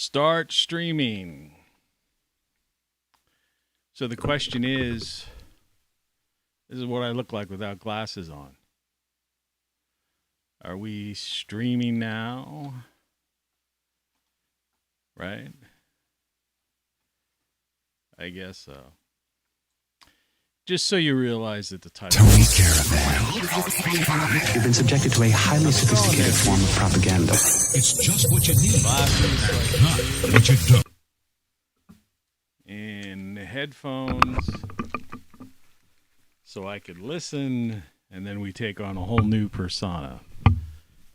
Start streaming. So the question is, this is what I look like without glasses on. Are we streaming now? Right? I guess so. Just so you realize that the title... Tony Caravan. You've been subjected to a highly sophisticated form of propaganda. It's just what you need, not what you don't. In headphones, so I could listen, and then we take on a whole new persona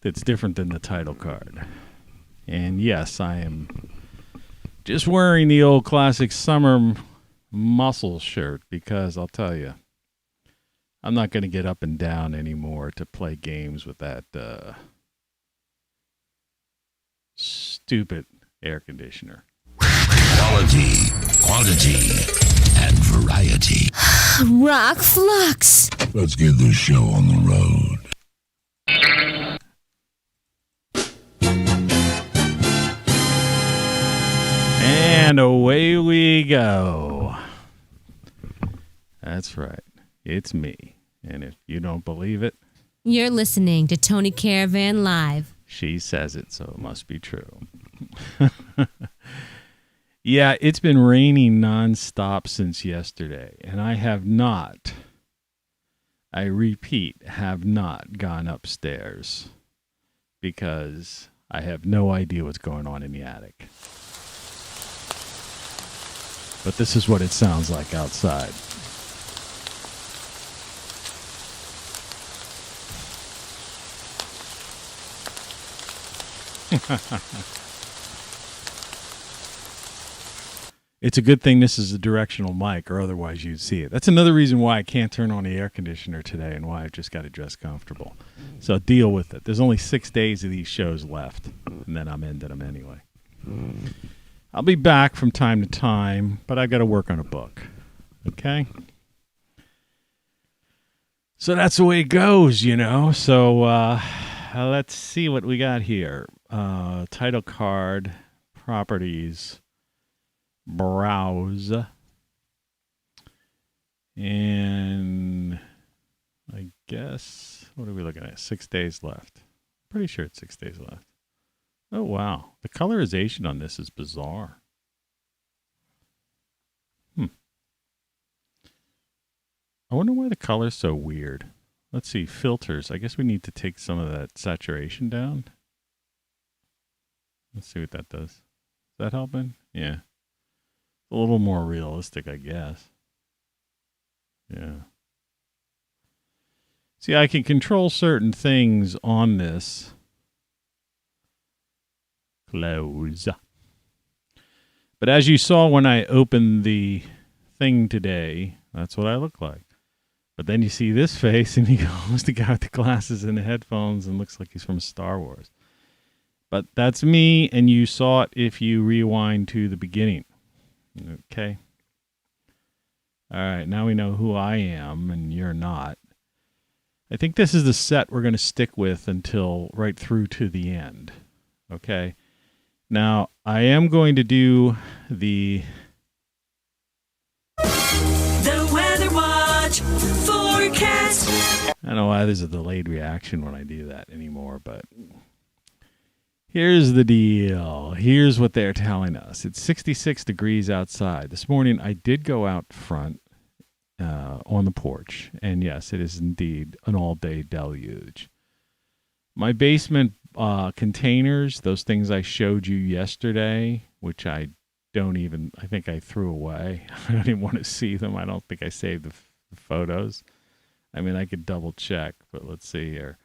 that's different than the title card. And yes, I am just wearing the old classic summer muscle shirt because I'll tell you, I'm not going to get up and down anymore to play games with that stupid air conditioner. Quality, quantity, and variety. ROCKFLUX. Let's get this show on the road. And away we go. That's right. It's me. And if you don't believe it, You're listening to Tony Caravan Live. she says it, so it must be true. Yeah, it's been raining nonstop since yesterday, and I have not, I repeat, have not gone upstairs because I have no idea what's going on in the attic. But this is what it sounds like outside. It's a good thing this is a directional mic, or otherwise you'd see it. That's another reason why I can't turn on the air conditioner today and why I've just got to dress comfortable. So deal with it. There's only 6 days of these shows left, and then I'm ending them anyway. I'll be back from time to time, but I've got to work on a book. Okay? So that's the way it goes, you know. So let's see what we got here. Title card, properties, browse, and I guess, what are we looking at? 6 days left. Pretty sure it's 6 days left. Oh, wow. The colorization on this is bizarre. I wonder why the color's so weird. Let's see, filters. I guess we need to take some of that saturation down. Let's see what that does. Is that helping? Yeah. A little more realistic, I guess. Yeah. See, I can control certain things on this. Close. But as you saw when I opened the thing today, that's what I look like. But then you see this face, and he goes, the guy with the glasses and the headphones, and looks like he's from Star Wars. But that's me, and you saw it if you rewind to the beginning. Okay? All right, now we know who I am, and you're not. I think this is the set we're going to stick with until right through to the end. Okay? Now, I am going to do the Weather Watch forecast. I don't know why there's a delayed reaction when I do that anymore, but here's the deal. Here's what they're telling us. It's 66 degrees outside. This morning I did go out front on the porch, and yes, it is indeed an all-day deluge. My basement containers, those things I showed you yesterday, which I think I threw away. I don't even want to see them. I don't think I saved the photos. I mean, I could double check, but let's see here.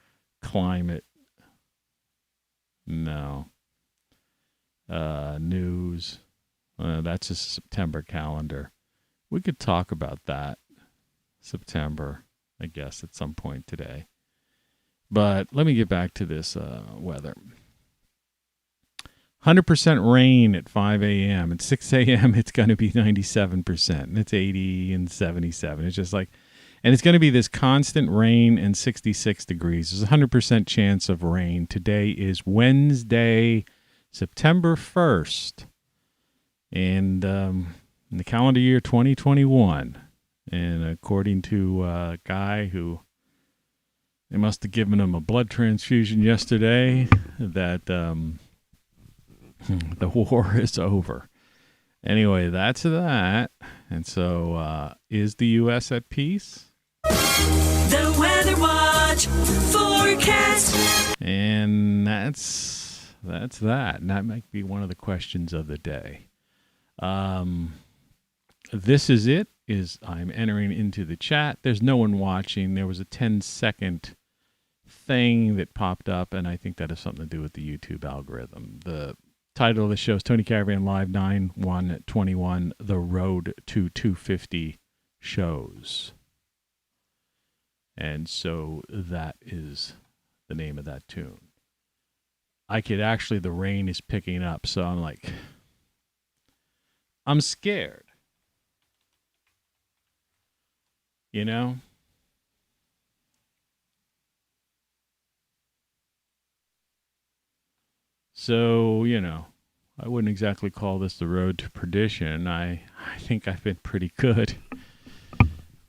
Climate. No. News. That's just a September calendar. We could talk about that. September, I guess, at some point today. But let me get back to this weather. 100% rain at 5 a.m. At 6 a.m., it's going to be 97%. And it's 80 and 77. It's just like, and it's going to be this constant rain and 66 degrees. There's a 100% chance of rain. Today is Wednesday, September 1st. And in the calendar year 2021. And according to a guy who, they must have given him a blood transfusion yesterday, that the war is over. Anyway, that's that. And so, is the U.S. at peace? The Weather Watch forecast. And that's that. And that might be one of the questions of the day. This is it. I'm entering into the chat. There's no one watching. There was a 10-second thing that popped up, and I think that has something to do with the YouTube algorithm. The title of the show is Tony Caravan Live 9/1/21, The Road to 250 Shows. And so that is the name of that tune. The rain is picking up, so I'm scared. You know? So, I wouldn't exactly call this the road to perdition. I think I've been pretty good.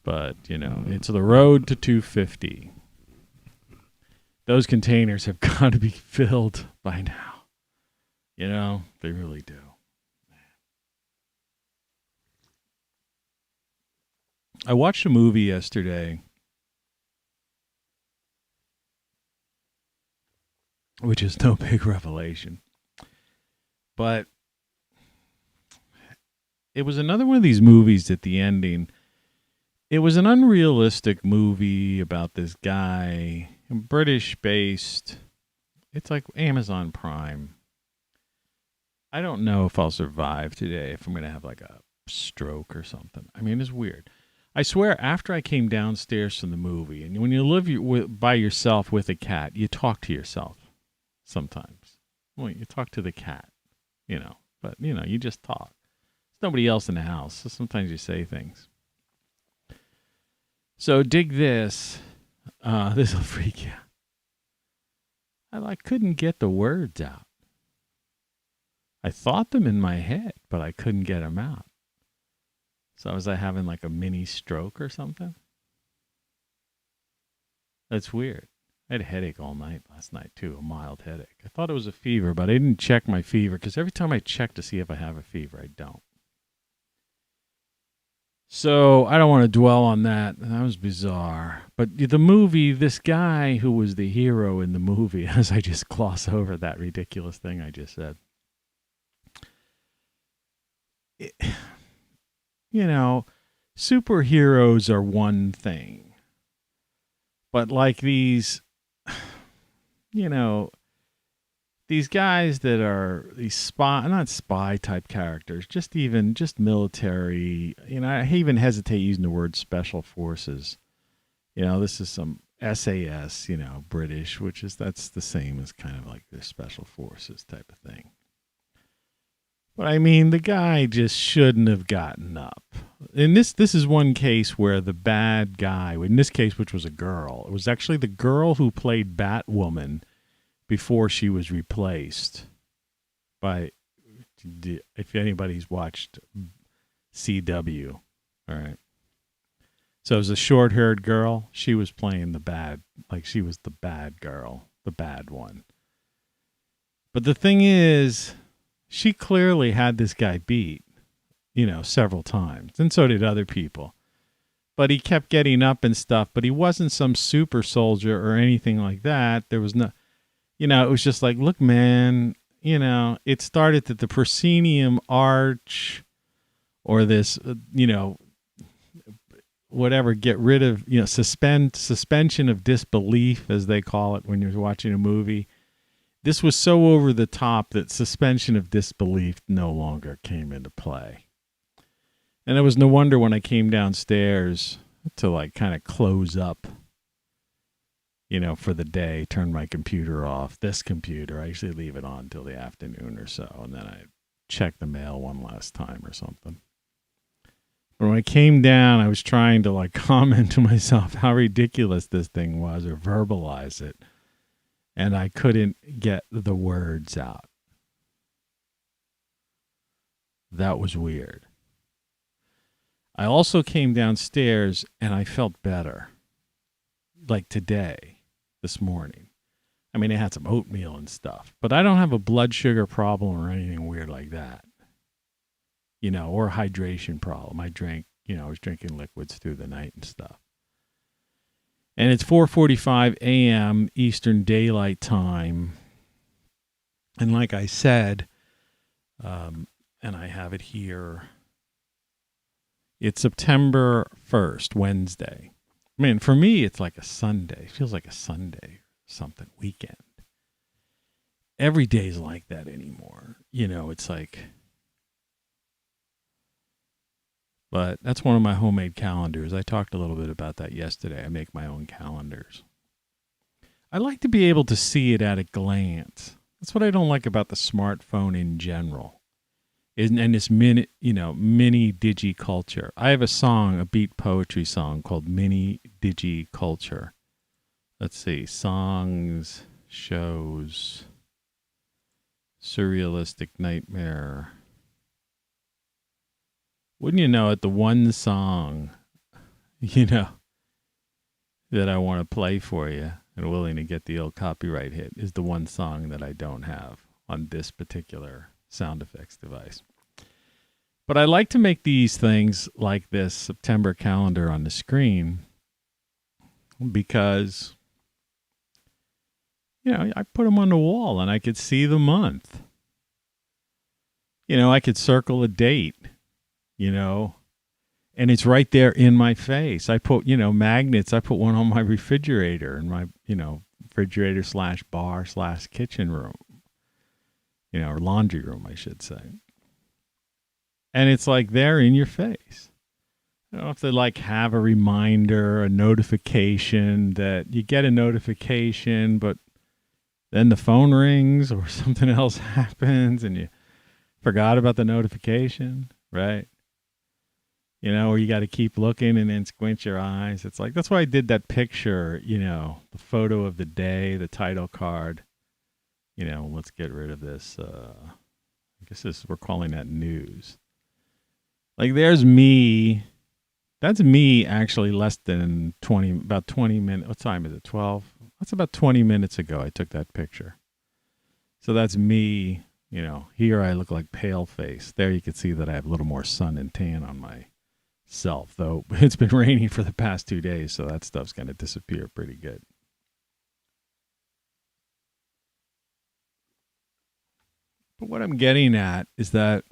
But, it's the road to 250. Those containers have got to be filled by now. They really do. I watched a movie yesterday, which is no big revelation, but it was another one of these movies at the ending. It was an unrealistic movie about this guy, British-based. It's like Amazon Prime. I don't know if I'll survive today, if I'm going to have like a stroke or something. I mean, it's weird. I swear, after I came downstairs from the movie, and when you live by yourself with a cat, you talk to yourself sometimes. Well, you talk to the cat, but, you just talk. There's nobody else in the house, so sometimes you say things. So dig this. This will freak you. I couldn't get the words out. I thought them in my head, but I couldn't get them out. So was I having like a mini stroke or something? That's weird. I had a headache all night last night too, a mild headache. I thought it was a fever, but I didn't check my fever because every time I check to see if I have a fever, I don't. So I don't want to dwell on that. That was bizarre. But the movie, this guy who was the hero in the movie, as I just gloss over that ridiculous thing I just said. Superheroes are one thing. But like these guys that are these not spy type characters, just military, I even hesitate using the word special forces. This is some SAS, British, that's the same as kind of like their special forces type of thing. But I mean, the guy just shouldn't have gotten up. And this is one case where the bad guy, in this case, which was a girl, it was actually the girl who played Batwoman before she was replaced by, if anybody's watched CW, all right. So it was a short-haired girl. She was playing she was the bad girl, the bad one. But the thing is, she clearly had this guy beat, several times. And so did other people. But he kept getting up and stuff. But he wasn't some super soldier or anything like that. There was no, it was just like, look, man, it started at the proscenium arch or this, whatever, get rid of, suspension of disbelief, as they call it when you're watching a movie. This was so over the top that suspension of disbelief no longer came into play. And it was no wonder when I came downstairs to kind of close up, for the day, turn my computer off. This computer, I usually leave it on till the afternoon or so, and then I check the mail one last time or something. But when I came down, I was trying to comment to myself how ridiculous this thing was or verbalize it. And I couldn't get the words out. That was weird. I also came downstairs and I felt better. Like today, this morning. I mean, I had some oatmeal and stuff, but I don't have a blood sugar problem or anything weird like that. You know, or a hydration problem. I was drinking liquids through the night and stuff. And it's 4:45 a.m. Eastern Daylight Time. And like I said, and I have it here, it's September 1st, Wednesday. I mean, for me, it's like a Sunday. It feels like a Sunday, something, weekend. Every day's like that anymore. You know, it's like... But that's one of my homemade calendars. I talked a little bit about that yesterday. I make my own calendars. I like to be able to see it at a glance. That's what I don't like about the smartphone in general. And this mini digi culture. I have a song, a beat poetry song called Mini Digi Culture. Let's see. Songs, shows, surrealistic nightmare. Wouldn't you know it, the one song, that I want to play for you and willing to get the old copyright hit is the one song that I don't have on this particular sound effects device. But I like to make these things like this September calendar on the screen because, I put them on the wall and I could see the month. I could circle a date. And it's right there in my face. I put, magnets. I put one on my refrigerator in my, refrigerator / bar / kitchen room, or laundry room, I should say. And it's like there in your face. I don't know if they have a reminder, a notification that you get a notification, but then the phone rings or something else happens and you forgot about the notification, right? Or you got to keep looking and then squint your eyes. It's like, that's why I did that picture, the photo of the day, the title card. Let's get rid of this. I guess we're calling that news. Like, there's me. That's me actually about 20 minutes. What time is it? 12? That's about 20 minutes ago I took that picture. So that's me, here I look like pale face. There you can see that I have a little more sun and tan on my self, though it's been raining for the past 2 days, so that stuff's going to disappear pretty good. But what I'm getting at is that,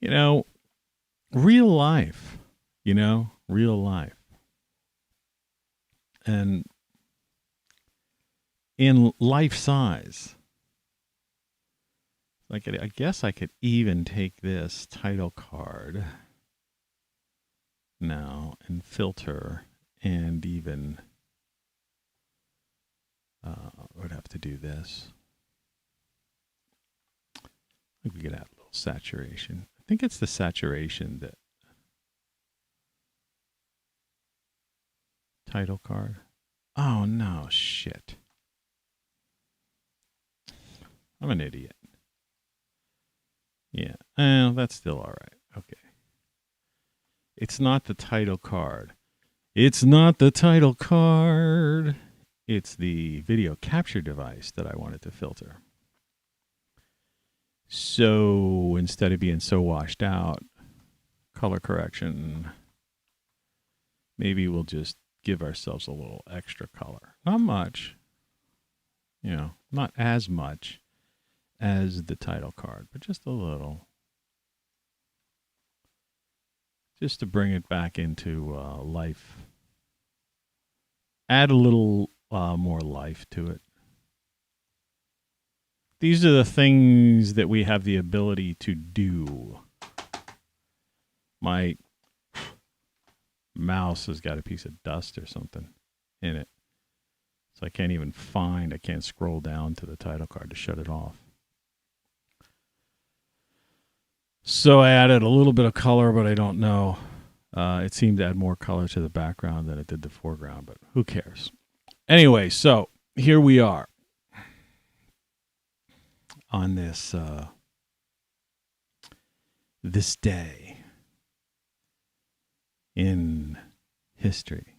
real life, real life. And in life size, I guess I could even take this title card now and filter and even I would have to do this. I think we could add a little saturation. I think it's the saturation that title card. Oh no, shit. I'm an idiot. Yeah, that's still all right. Okay. It's not the title card. It's not the title card. It's the video capture device that I wanted to filter. So instead of being so washed out, color correction, maybe we'll just give ourselves a little extra color. Not much, not as much as the title card, but just a little. Just to bring it back into life. Add a little more life to it. These are the things that we have the ability to do. My mouse has got a piece of dust or something in it. So I can't scroll down to the title card to shut it off. So I added a little bit of color, but I don't know. It seemed to add more color to the background than it did the foreground, but who cares? Anyway, so here we are on this this day in history.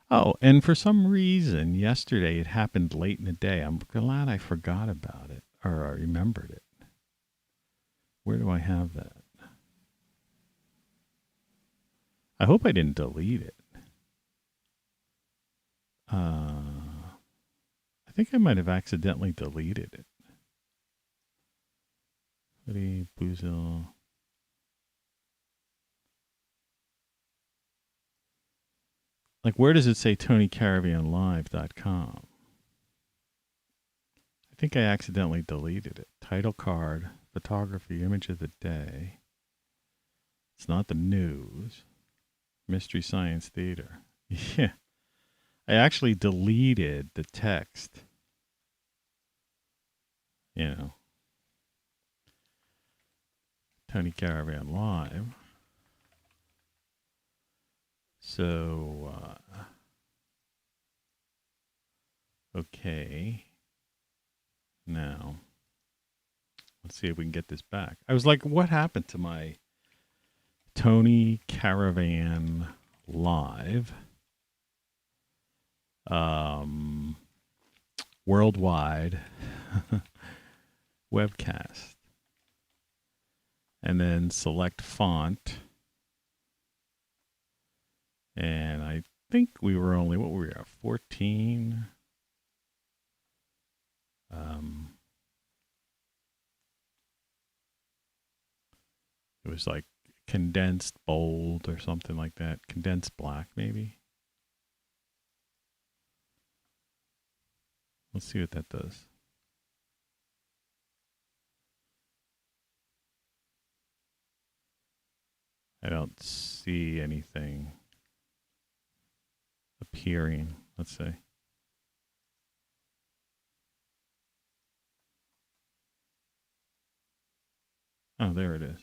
Oh, and for some reason, yesterday it happened late in the day. I'm glad I forgot about it, or I remembered it. Where do I have that? I hope I didn't delete it. I think I might have accidentally deleted it. Hoodie, Boozle. Like, where does it say TonyCaravanLive.com? I think I accidentally deleted it. Title card, photography, image of the day. It's not the news. Mystery Science Theater. Yeah. I actually deleted the text. You know. Tony Caravan Live. So, okay. Now, let's see if we can get this back. I was like, what happened to my Tony Caravan Live worldwide webcast? And then select font. And I think we were only, what were we at, 14? It was like condensed bold or something like that. Condensed black, maybe. Let's see what that does. I don't see anything appearing. Let's see. Oh, there it is.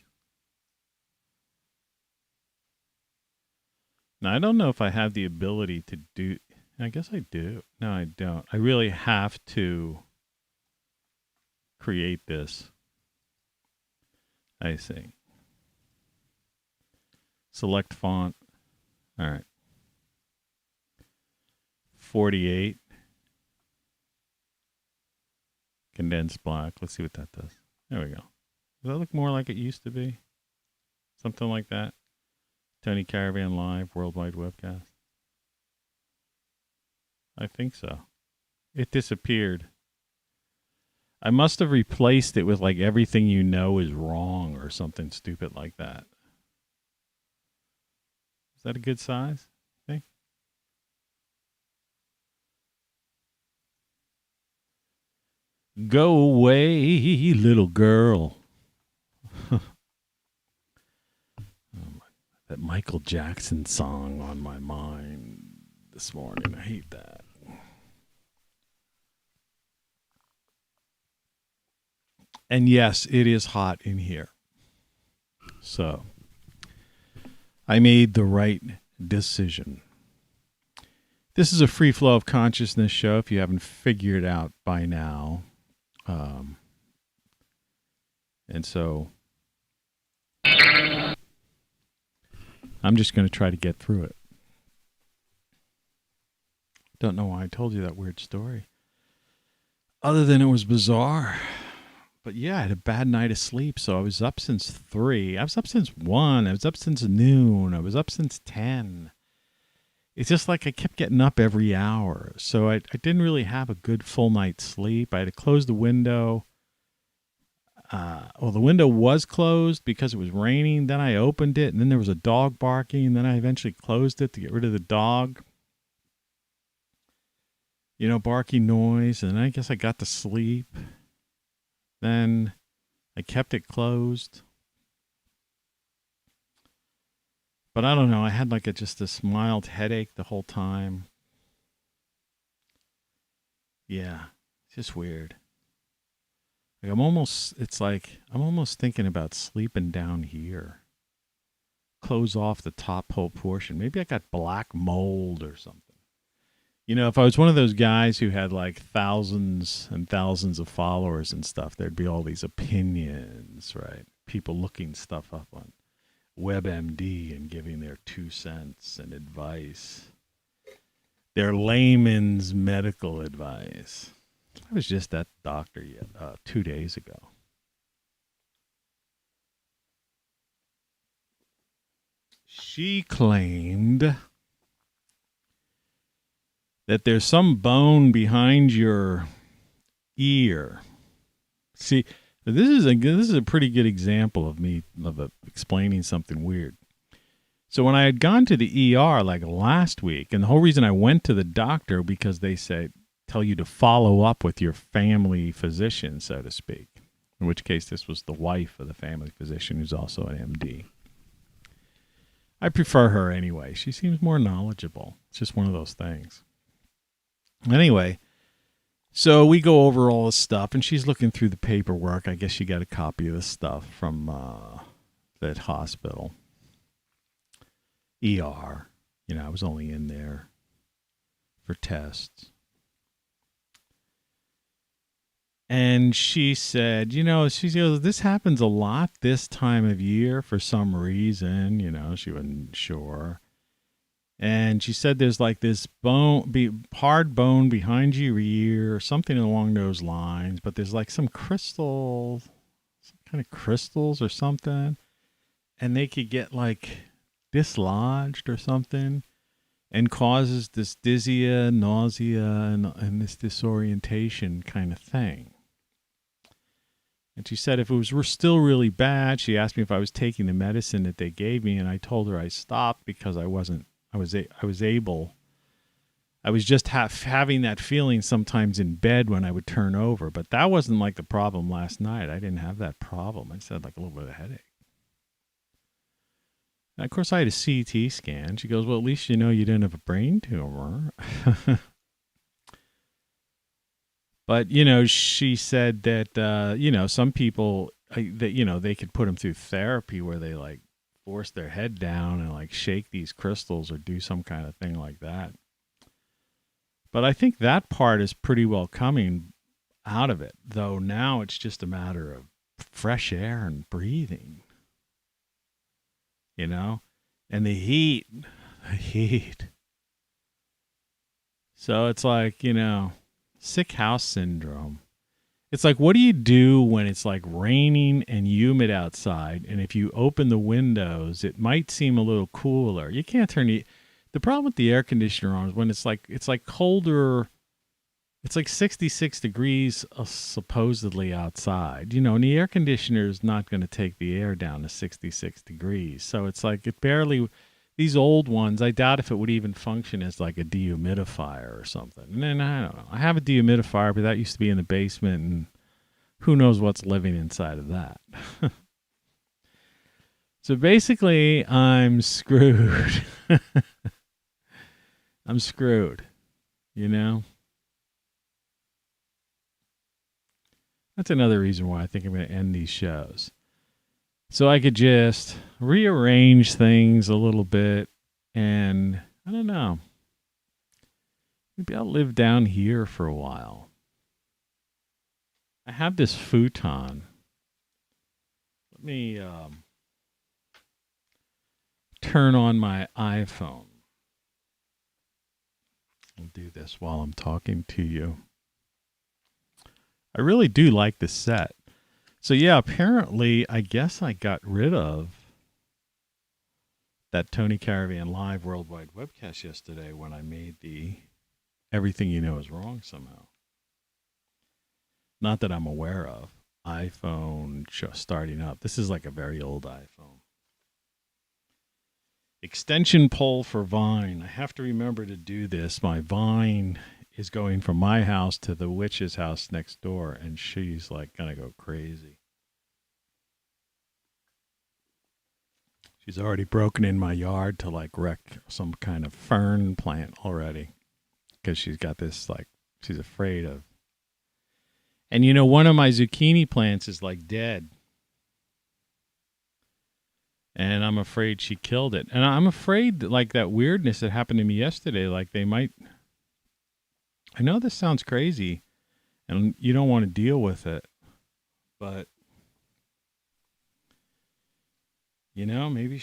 Now, I don't know if I have the ability to do... I guess I do. No, I don't. I really have to create this. I see. Select font. All right. 48. Condensed black. Let's see what that does. There we go. Does that look more like it used to be? Something like that. Tony Caravan Live, worldwide webcast. I think so. It disappeared. I must have replaced it with like everything you know is wrong or something stupid like that. Is that a good size? I think. Go away, little girl. That Michael Jackson song on my mind this morning. I hate that. And yes, it is hot in here. So, I made the right decision. This is a free flow of consciousness show, if you haven't figured it out by now. And so, I'm just going to try to get through it. Don't know why I told you that weird story. Other than it was bizarre. But yeah, I had a bad night of sleep, so I was up since 3. I was up since 1. I was up since noon. I was up since 10. It's just like I kept getting up every hour. So I didn't really have a good full night's sleep. I had to close the window. Well, the window was closed because it was raining. Then I opened it, and then there was a dog barking. And then I eventually closed it to get rid of the dog. You know, barking noise. And I guess I got to sleep. Then I kept it closed. But I don't know. I had like just this mild headache the whole time. Yeah, it's just weird. Like I'm almost thinking about sleeping down here. Close off the top whole portion. Maybe I got black mold or something. You know, if I was one of those guys who had like thousands and thousands of followers and stuff, there'd be all these opinions, right? people looking stuff up on WebMD and giving their 2 cents and advice. Their layman's medical advice. I was just at the doctor 2 days ago. She claimed that there's some bone behind your ear. See, this is a pretty good example of me explaining something weird. So when I had gone to the ER like last week, and the whole reason I went to the doctor because they tell you to follow up with your family physician, so to speak. In which case, this was the wife of the family physician, who's also an MD. I prefer her anyway. She seems more knowledgeable. It's just one of those things. Anyway, so we go over all this stuff, and she's looking through the paperwork. I guess she got a copy of the stuff from that hospital. ER. I was only in there for tests. And she said, she goes, this happens a lot this time of year for some reason. She wasn't sure. And she said there's like this hard bone behind your ear, or something along those lines. But there's like some kind of crystals or something. And they could get like dislodged or something. And causes this dizziness, nausea, and this disorientation kind of thing. And she said if it was still really bad, she asked me if I was taking the medicine that they gave me, and I told her I stopped because I was just having that feeling sometimes in bed when I would turn over. But that wasn't like the problem last night. I didn't have that problem. I just had like a little bit of a headache. And of course, I had a CT scan. She goes, well, at least you didn't have a brain tumor. But, she said that, some people, that they could put them through therapy where they, like, force their head down and, like, shake these crystals or do some kind of thing like that. But I think that part is pretty well coming out of it, though now it's just a matter of fresh air and breathing. And the heat. So it's like, sick house syndrome. It's like, what do you do when it's like raining and humid outside? And if you open the windows, it might seem a little cooler. You can't turn the problem with the air conditioner on is when it's like colder. It's like 66 degrees supposedly outside, and the air conditioner is not going to take the air down to 66 degrees. So it's like these old ones, I doubt if it would even function as like a dehumidifier or something. And then, I don't know. I have a dehumidifier, but that used to be in the basement, and who knows what's living inside of that. So basically, I'm screwed. I'm screwed, That's another reason why I think I'm going to end these shows. So I could just rearrange things a little bit, and I don't know. Maybe I'll live down here for a while. I have this futon. Let me turn on my iPhone. I'll do this while I'm talking to you. I really do like this set. So yeah, apparently, I guess I got rid of that Tony Caravan Live Worldwide webcast yesterday when I made the Everything You Know Is Wrong somehow. Not that I'm aware of. iPhone just starting up. This is like a very old iPhone. Extension pole for Vine. I have to remember to do this. My Vine is going from my house to the witch's house next door, and she's like gonna go crazy. She's already broken in my yard to like wreck some kind of fern plant already, because she's got this like she's afraid of. And one of my zucchini plants is like dead, and I'm afraid she killed it. And I'm afraid that, like, that weirdness that happened to me yesterday, like they might. I know this sounds crazy, and you don't want to deal with it, but You know, maybe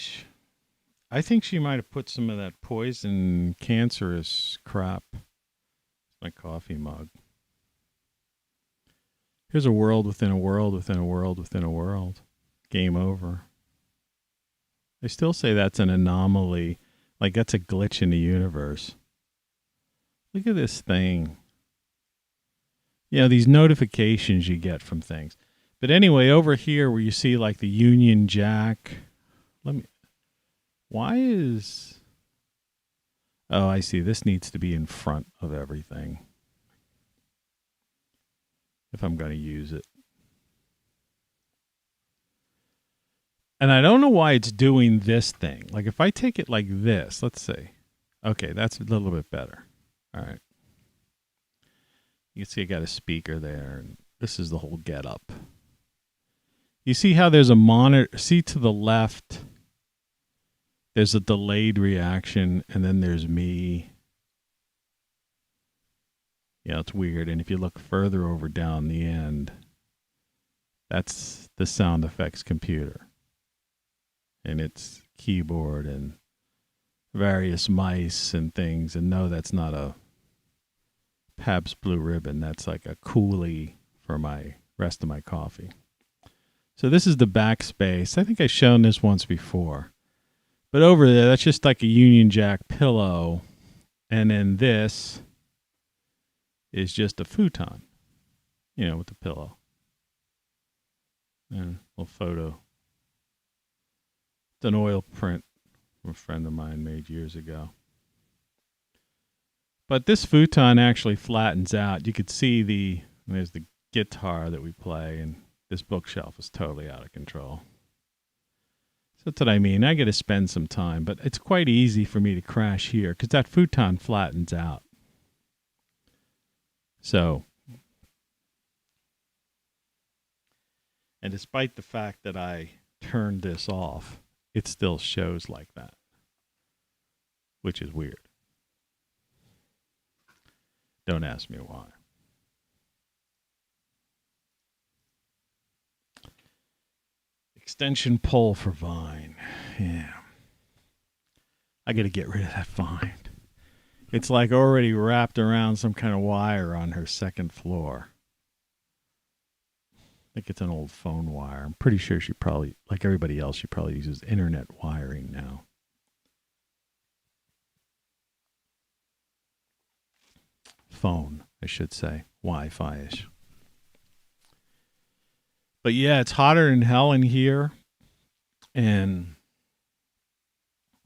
I think she might have put some of that poison, cancerous crap. My coffee mug. Here's a world within a world within a world within a world. Game over. They still say that's an anomaly. Like that's a glitch in the universe. Look at this thing. You know, these notifications you get from things. But anyway, over here where you see like the Union Jack. Why is... Oh, I see. This needs to be in front of everything. If I'm going to use it. And I don't know why it's doing this thing. Like if I take it like this, let's see. Okay, that's a little bit better. All right. You can see I got a speaker there, and this is the whole getup. You see how there's a monitor? See to the left, there's a delayed reaction, and then there's me. Yeah, it's weird. And if you look further over down the end, that's the sound effects computer. And its keyboard and various mice and things. And no, that's not a Pabst Blue Ribbon. That's like a coolie for my rest of my coffee. So this is the backspace. I think I've shown this once before. But over there, that's just like a Union Jack pillow. And then this is just a futon, you know, with the pillow. And a little photo. It's an oil print a friend of mine made years ago. But this futon actually flattens out. You could see there's the guitar that we play, and this bookshelf is totally out of control. So that's what I mean. I got to spend some time, but it's quite easy for me to crash here because that futon flattens out. So, and despite the fact that I turned this off, it still shows like that, which is weird. Don't ask me why. Extension pole for Vine. Yeah. I got to get rid of that Vine. It's like already wrapped around some kind of wire on her second floor. I think it's an old phone wire. I'm pretty sure she probably, like everybody else, she probably uses internet wiring now. Phone, I should say. Wi-Fi-ish. But yeah, it's hotter than hell in here. And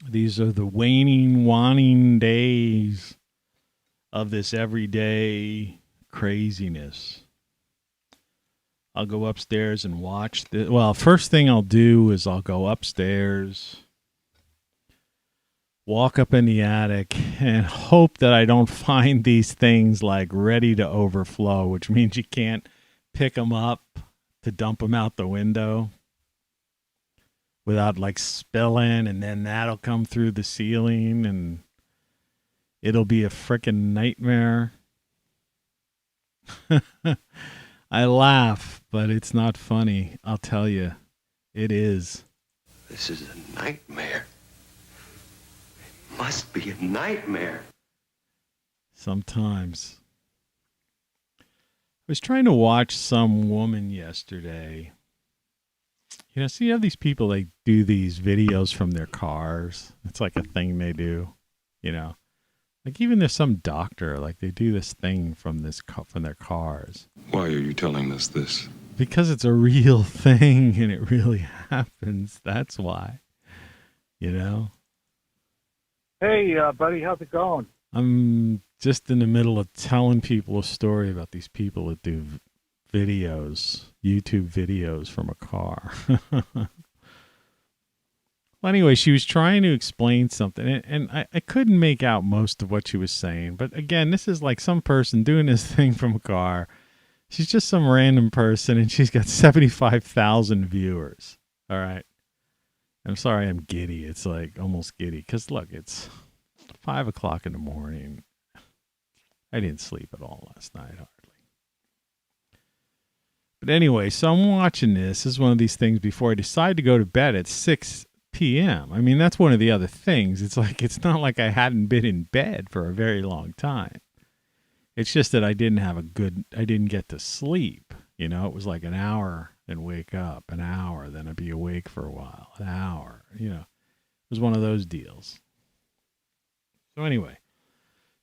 these are the waning days of this everyday craziness. I'll go upstairs and watch this. Well, first thing I'll do is I'll go upstairs, walk up in the attic, and hope that I don't find these things like ready to overflow, which means you can't pick them up to dump them out the window without like spilling, and then that'll come through the ceiling and it'll be a frickin' nightmare. I laugh, but it's not funny. I'll tell you, it is. This is a nightmare. It must be a nightmare. Sometimes. I was trying to watch some woman yesterday. You know, see how these people, they do these videos from their cars. It's like a thing they do, you know. Like even there's some doctor, like they do this thing from their cars. Why are you telling us this? Because it's a real thing and it really happens. That's why, you know. Hey, buddy, how's it going? I'm just in the middle of telling people a story about these people that do videos, YouTube videos from a car. Well, anyway, she was trying to explain something, and I couldn't make out most of what she was saying. But again, this is like some person doing this thing from a car. She's just some random person, and she's got 75,000 viewers. All right. I'm sorry I'm giddy. It's like almost giddy. Because, look, it's 5 o'clock in the morning. I didn't sleep at all last night, hardly. But anyway, so I'm watching this. This is one of these things before I decide to go to bed at 6 p.m. I mean, that's one of the other things. It's like, it's not like I hadn't been in bed for a very long time. It's just that I didn't get to sleep. You know, it was like an hour, then wake up, an hour, then I'd be awake for a while, an hour, you know. It was one of those deals. So anyway,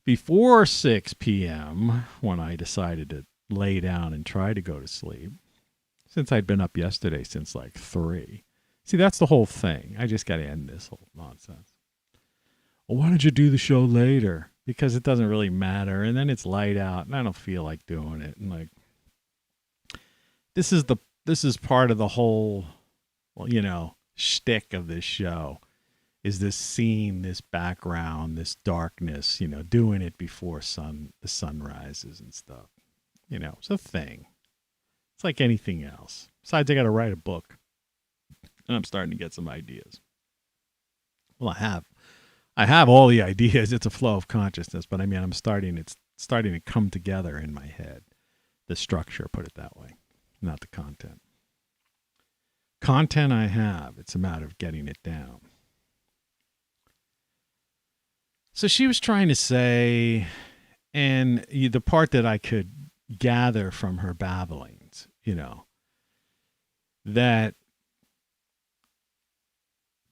before 6 p.m., when I decided to lay down and try to go to sleep, since I'd been up yesterday since like 3. See, that's the whole thing. I just got to end this whole nonsense. Well, why don't you do the show later? Because it doesn't really matter. And then it's light out and I don't feel like doing it. And like, this is part of the whole, well, you know, shtick of this show is this scene, this background, this darkness, you know, doing it before the sun rises and stuff. You know, it's a thing. It's like anything else. Besides, I got to write a book. And I'm starting to get some ideas. Well, I have all the ideas. It's a flow of consciousness, but I mean, it's starting to come together in my head. The structure, put it that way, not the content. Content I have. It's a matter of getting it down. So she was trying to say, and the part that I could gather from her babblings, you know, that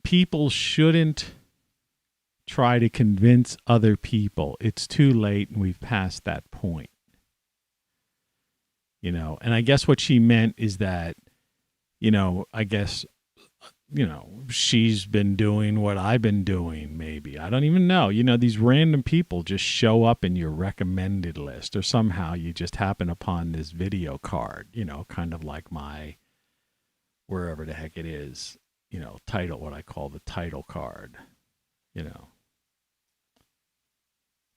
people shouldn't try to convince other people. It's too late and we've passed that point. You know, and I guess what she meant is that, you know, I guess, you know, she's been doing what I've been doing, maybe. I don't even know. You know, these random people just show up in your recommended list, or somehow you just happen upon this video card, you know, kind of like my, wherever the heck it is, you know, title, what I call the title card, you know,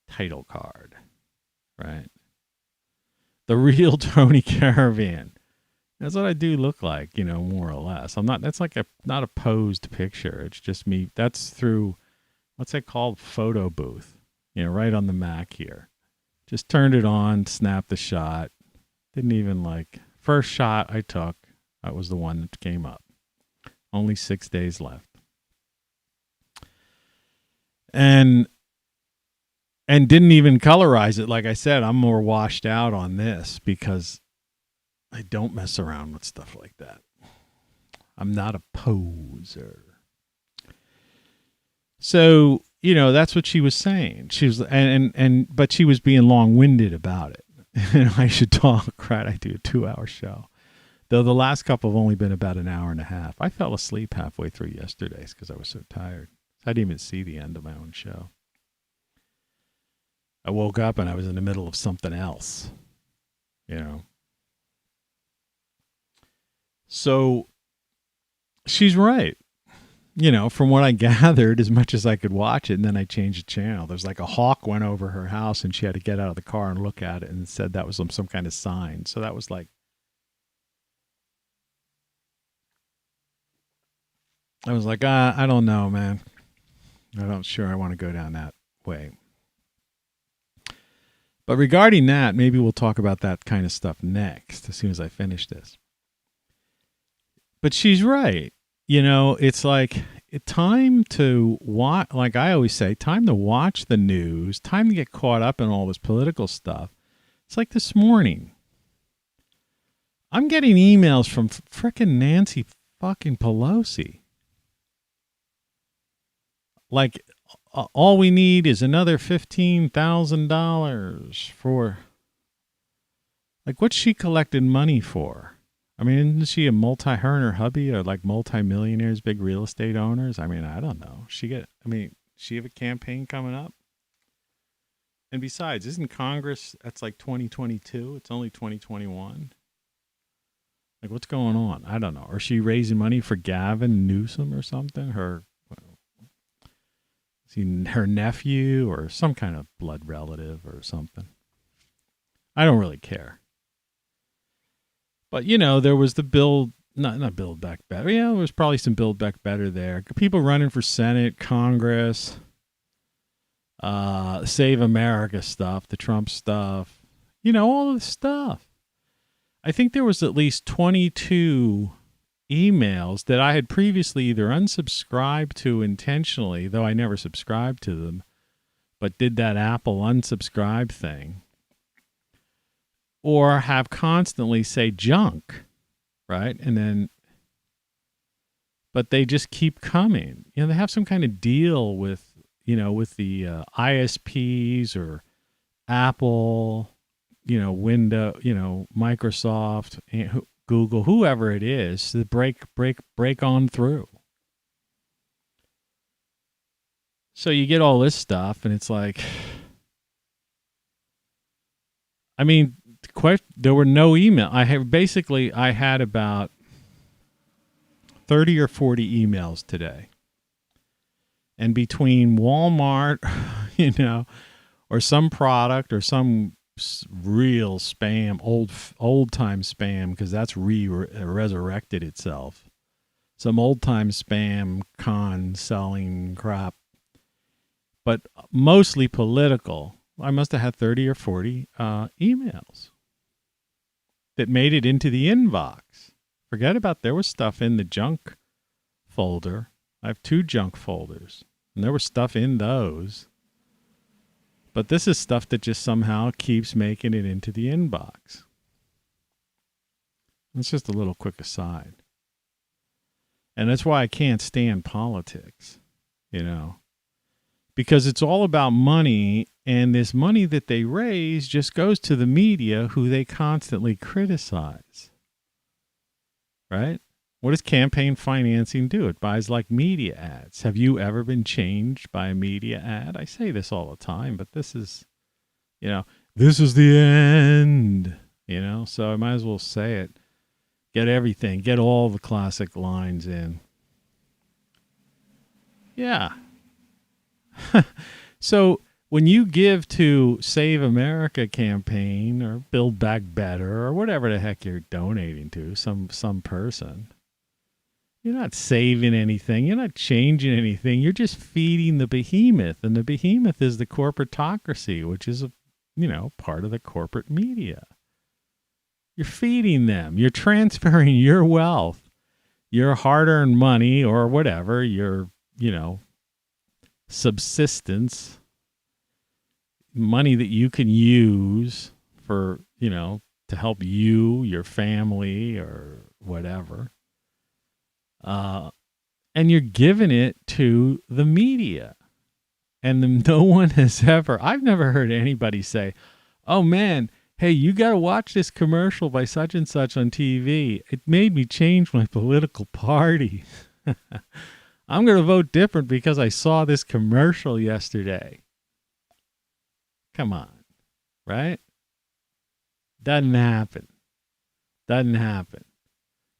title card, right? The real Tony Caravan. That's what I do look like, you know, more or less. I'm not, that's like not a posed picture. It's just me. That's through, what's that called? Photo booth, you know, right on the Mac here. Just turned it on, snapped the shot. Didn't even like, first shot I took, that was the one that came up. Only 6 days left. And didn't even colorize it. Like I said, I'm more washed out on this because I don't mess around with stuff like that. I'm not a poser. So, you know, that's what she was saying. She was, but she was being long-winded about it. And I should talk, right? I do a 2-hour show. Though the last couple have only been about an hour and a half. I fell asleep halfway through yesterday's because I was so tired. I didn't even see the end of my own show. I woke up and I was in the middle of something else, you know. So she's right. You know, from what I gathered, as much as I could watch it, and then I changed the channel. There's like a hawk went over her house and she had to get out of the car and look at it and said that was some kind of sign. So that was like, I was like, I don't know, man. I don't sure I want to go down that way. But regarding that, maybe we'll talk about that kind of stuff next, as soon as I finish this. But she's right. You know, it's like time to watch, like I always say, time to watch the news, time to get caught up in all this political stuff. It's like this morning. I'm getting emails from frickin' Nancy fucking Pelosi. Like, all we need is another $15,000 for, like, what's she collected money for? I mean, isn't she her and her hubby are like multimillionaires, big real estate owners? I mean, I don't know. She have a campaign coming up? And besides, isn't Congress, that's like 2022? It's only 2021. Like, what's going on? I don't know. Or is she raising money for Gavin Newsom or something? Her nephew or some kind of blood relative or something. I don't really care. But, you know, there was the Build, not Build Back Better. Yeah, there was probably some Build Back Better there. People running for Senate, Congress, Save America stuff, the Trump stuff, you know, all of this stuff. I think there was at least 22 emails that I had previously either unsubscribed to intentionally, though I never subscribed to them, but did that Apple unsubscribe thing, or have constantly say junk, right? And then, but they just keep coming. You know, they have some kind of deal with, you know, with the ISPs or Apple, you know, Windows, you know, Microsoft, Google, whoever it is, to break on through. So you get all this stuff, and it's like, I mean, there were no email. I had about 30 or 40 emails today. And between Walmart, you know, or some product or some real spam, old time spam, because that's resurrected itself. Some old time spam con selling crap, but mostly political. I must have had 30 or 40 emails that made it into the inbox. Forget about, there was stuff in the junk folder. I have 2 junk folders, and there was stuff in those. But this is stuff that just somehow keeps making it into the inbox. It's just a little quick aside. And that's why I can't stand politics, you know, because it's all about money, and this money that they raise just goes to the media, who they constantly criticize. Right? What does campaign financing do? It buys like media ads. Have you ever been changed by a media ad? I say this all the time, but this is, you know, this is the end, you know, so I might as well say it. Get everything, get all the classic lines in. Yeah. So when you give to Save America campaign or Build Back Better or whatever the heck you're donating to, some person, you're not saving anything. You're not changing anything. You're just feeding the behemoth. And the behemoth is the corporatocracy, which is, you know, part of the corporate media. You're feeding them. You're transferring your wealth, your hard-earned money or whatever, your, you know, subsistence, money that you can use for, you know, to help you, your family, or whatever. And you're giving it to the media. And no one has ever, I've never heard anybody say, oh man, hey, you got to watch this commercial by such and such on TV. It made me change my political party. I'm going to vote different because I saw this commercial yesterday. Come on, right? Doesn't happen. Doesn't happen.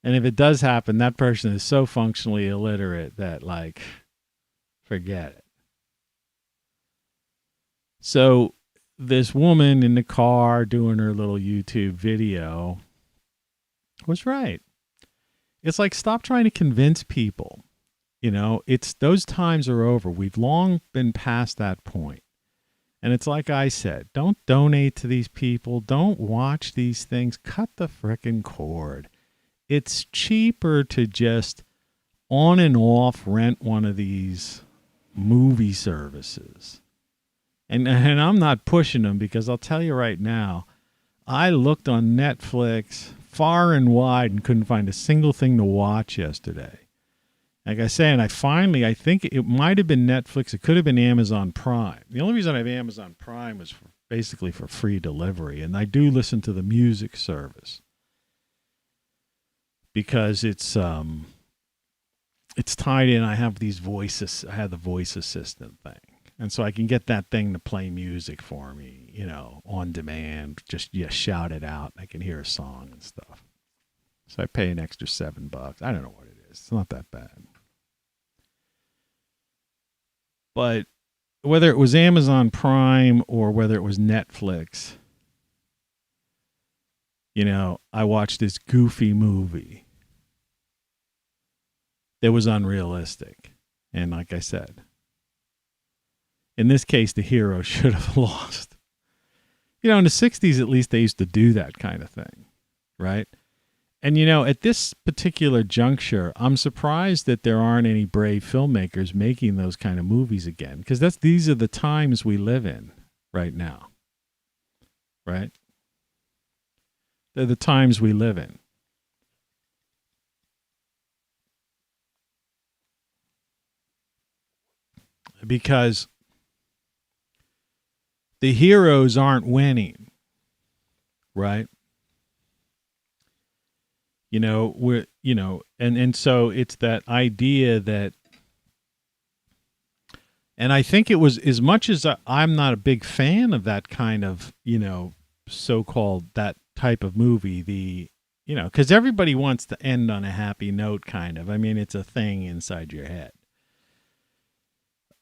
And if it does happen, that person is so functionally illiterate that, like, forget it. So this woman in the car doing her little YouTube video was right. It's like, stop trying to convince people. You know, those times are over. We've long been past that point. And it's like I said, don't donate to these people. Don't watch these things. Cut the frickin' cord. It's cheaper to just on and off rent one of these movie services. And I'm not pushing them, because I'll tell you right now, I looked on Netflix far and wide and couldn't find a single thing to watch yesterday. Like I say, and I think it might have been Netflix. It could have been Amazon Prime. The only reason I have Amazon Prime was basically for free delivery. And I do listen to the music service because it's tied in. I have these voices. I have the voice assistant thing. And so I can get that thing to play music for me, you know, on demand. Just shout it out. I can hear a song and stuff. So I pay an extra $7. I don't know what it is. It's not that bad. But whether it was Amazon Prime or whether it was Netflix, you know, I watched this goofy movie that was unrealistic. And like I said, in this case, the hero should have lost. You know, in the 60s, at least, they used to do that kind of thing, right? And, you know, at this particular juncture, I'm surprised that there aren't any brave filmmakers making those kind of movies again, because these are the times we live in right now, right? They're the times we live in. Because the heroes aren't winning, right? You know, and so it's that idea that, and I think it was, as much as I'm not a big fan of that kind of, you know, so-called that type of movie, you know, because everybody wants to end on a happy note, kind of. I mean, it's a thing inside your head.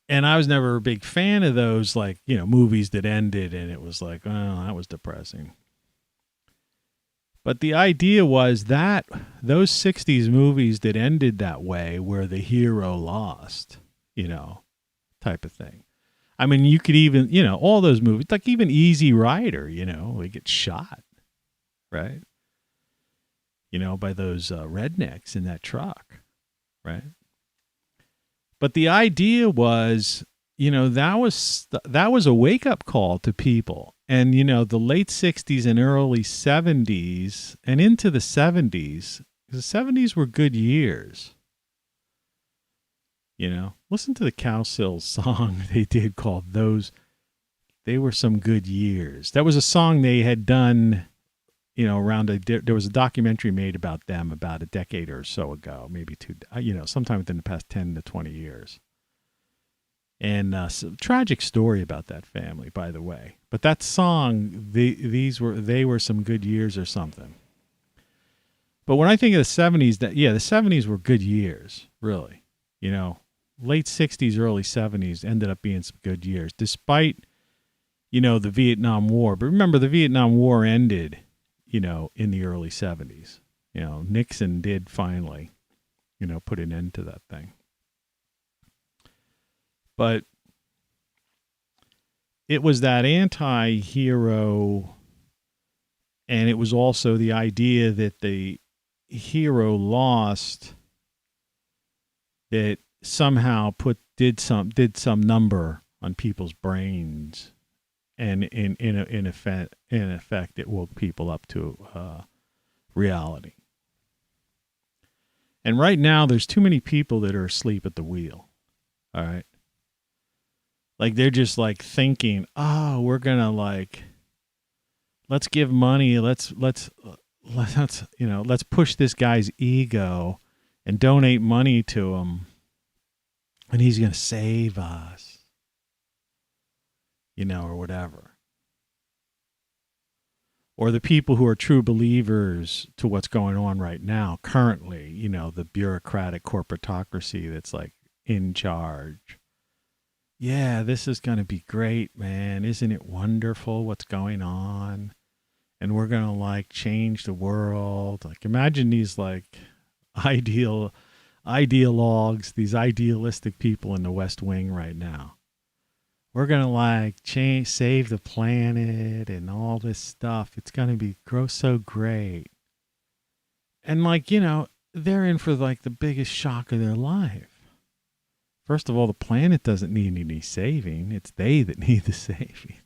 And I was never a big fan of those, like, you know, movies that ended and it was like, oh, that was depressing. But the idea was that those 60s movies that ended that way, where the hero lost, you know, type of thing. I mean, you could even, you know, all those movies, like even Easy Rider, you know, they get shot, right? You know, by those rednecks in that truck, right? But the idea was, you know, that was a wake-up call to people. And, you know, the late 60s and early 70s and into the 70s were good years. You know, listen to the Cowsills song they did called They Were Some Good Years. That was a song they had done, you know, there was a documentary made about them about a decade or so ago, maybe two, you know, sometime within the past 10 to 20 years. And tragic story about that family, by the way. But that song, they were some good years or something. But when I think of the 70s, the 70s were good years, really. You know, late 60s, early 70s ended up being some good years, despite, you know, the Vietnam War. But remember, the Vietnam War ended, you know, in the early 70s. You know, Nixon did finally, you know, put an end to that thing. But it was that anti-hero, and it was also the idea that the hero lost, that somehow did some number on people's brains, and in effect it woke people up to reality. And right now there's too many people that are asleep at the wheel. All right. Like, they're just like thinking, oh, we're gonna, like, let's give money, let's you know, let's push this guy's ego and donate money to him, and he's gonna save us, you know, or whatever. Or the people who are true believers to what's going on right now, currently, you know, the bureaucratic corporatocracy that's like in charge. Yeah, this is going to be great, man. Isn't it wonderful what's going on? And we're going to, like, change the world. Like, imagine these, like, ideologues, these idealistic people in the West Wing right now. We're going to, like, save the planet and all this stuff. It's going to grow so great. And, like, you know, they're in for, like, the biggest shock of their life. First of all, the planet doesn't need any saving. It's they that need the saving.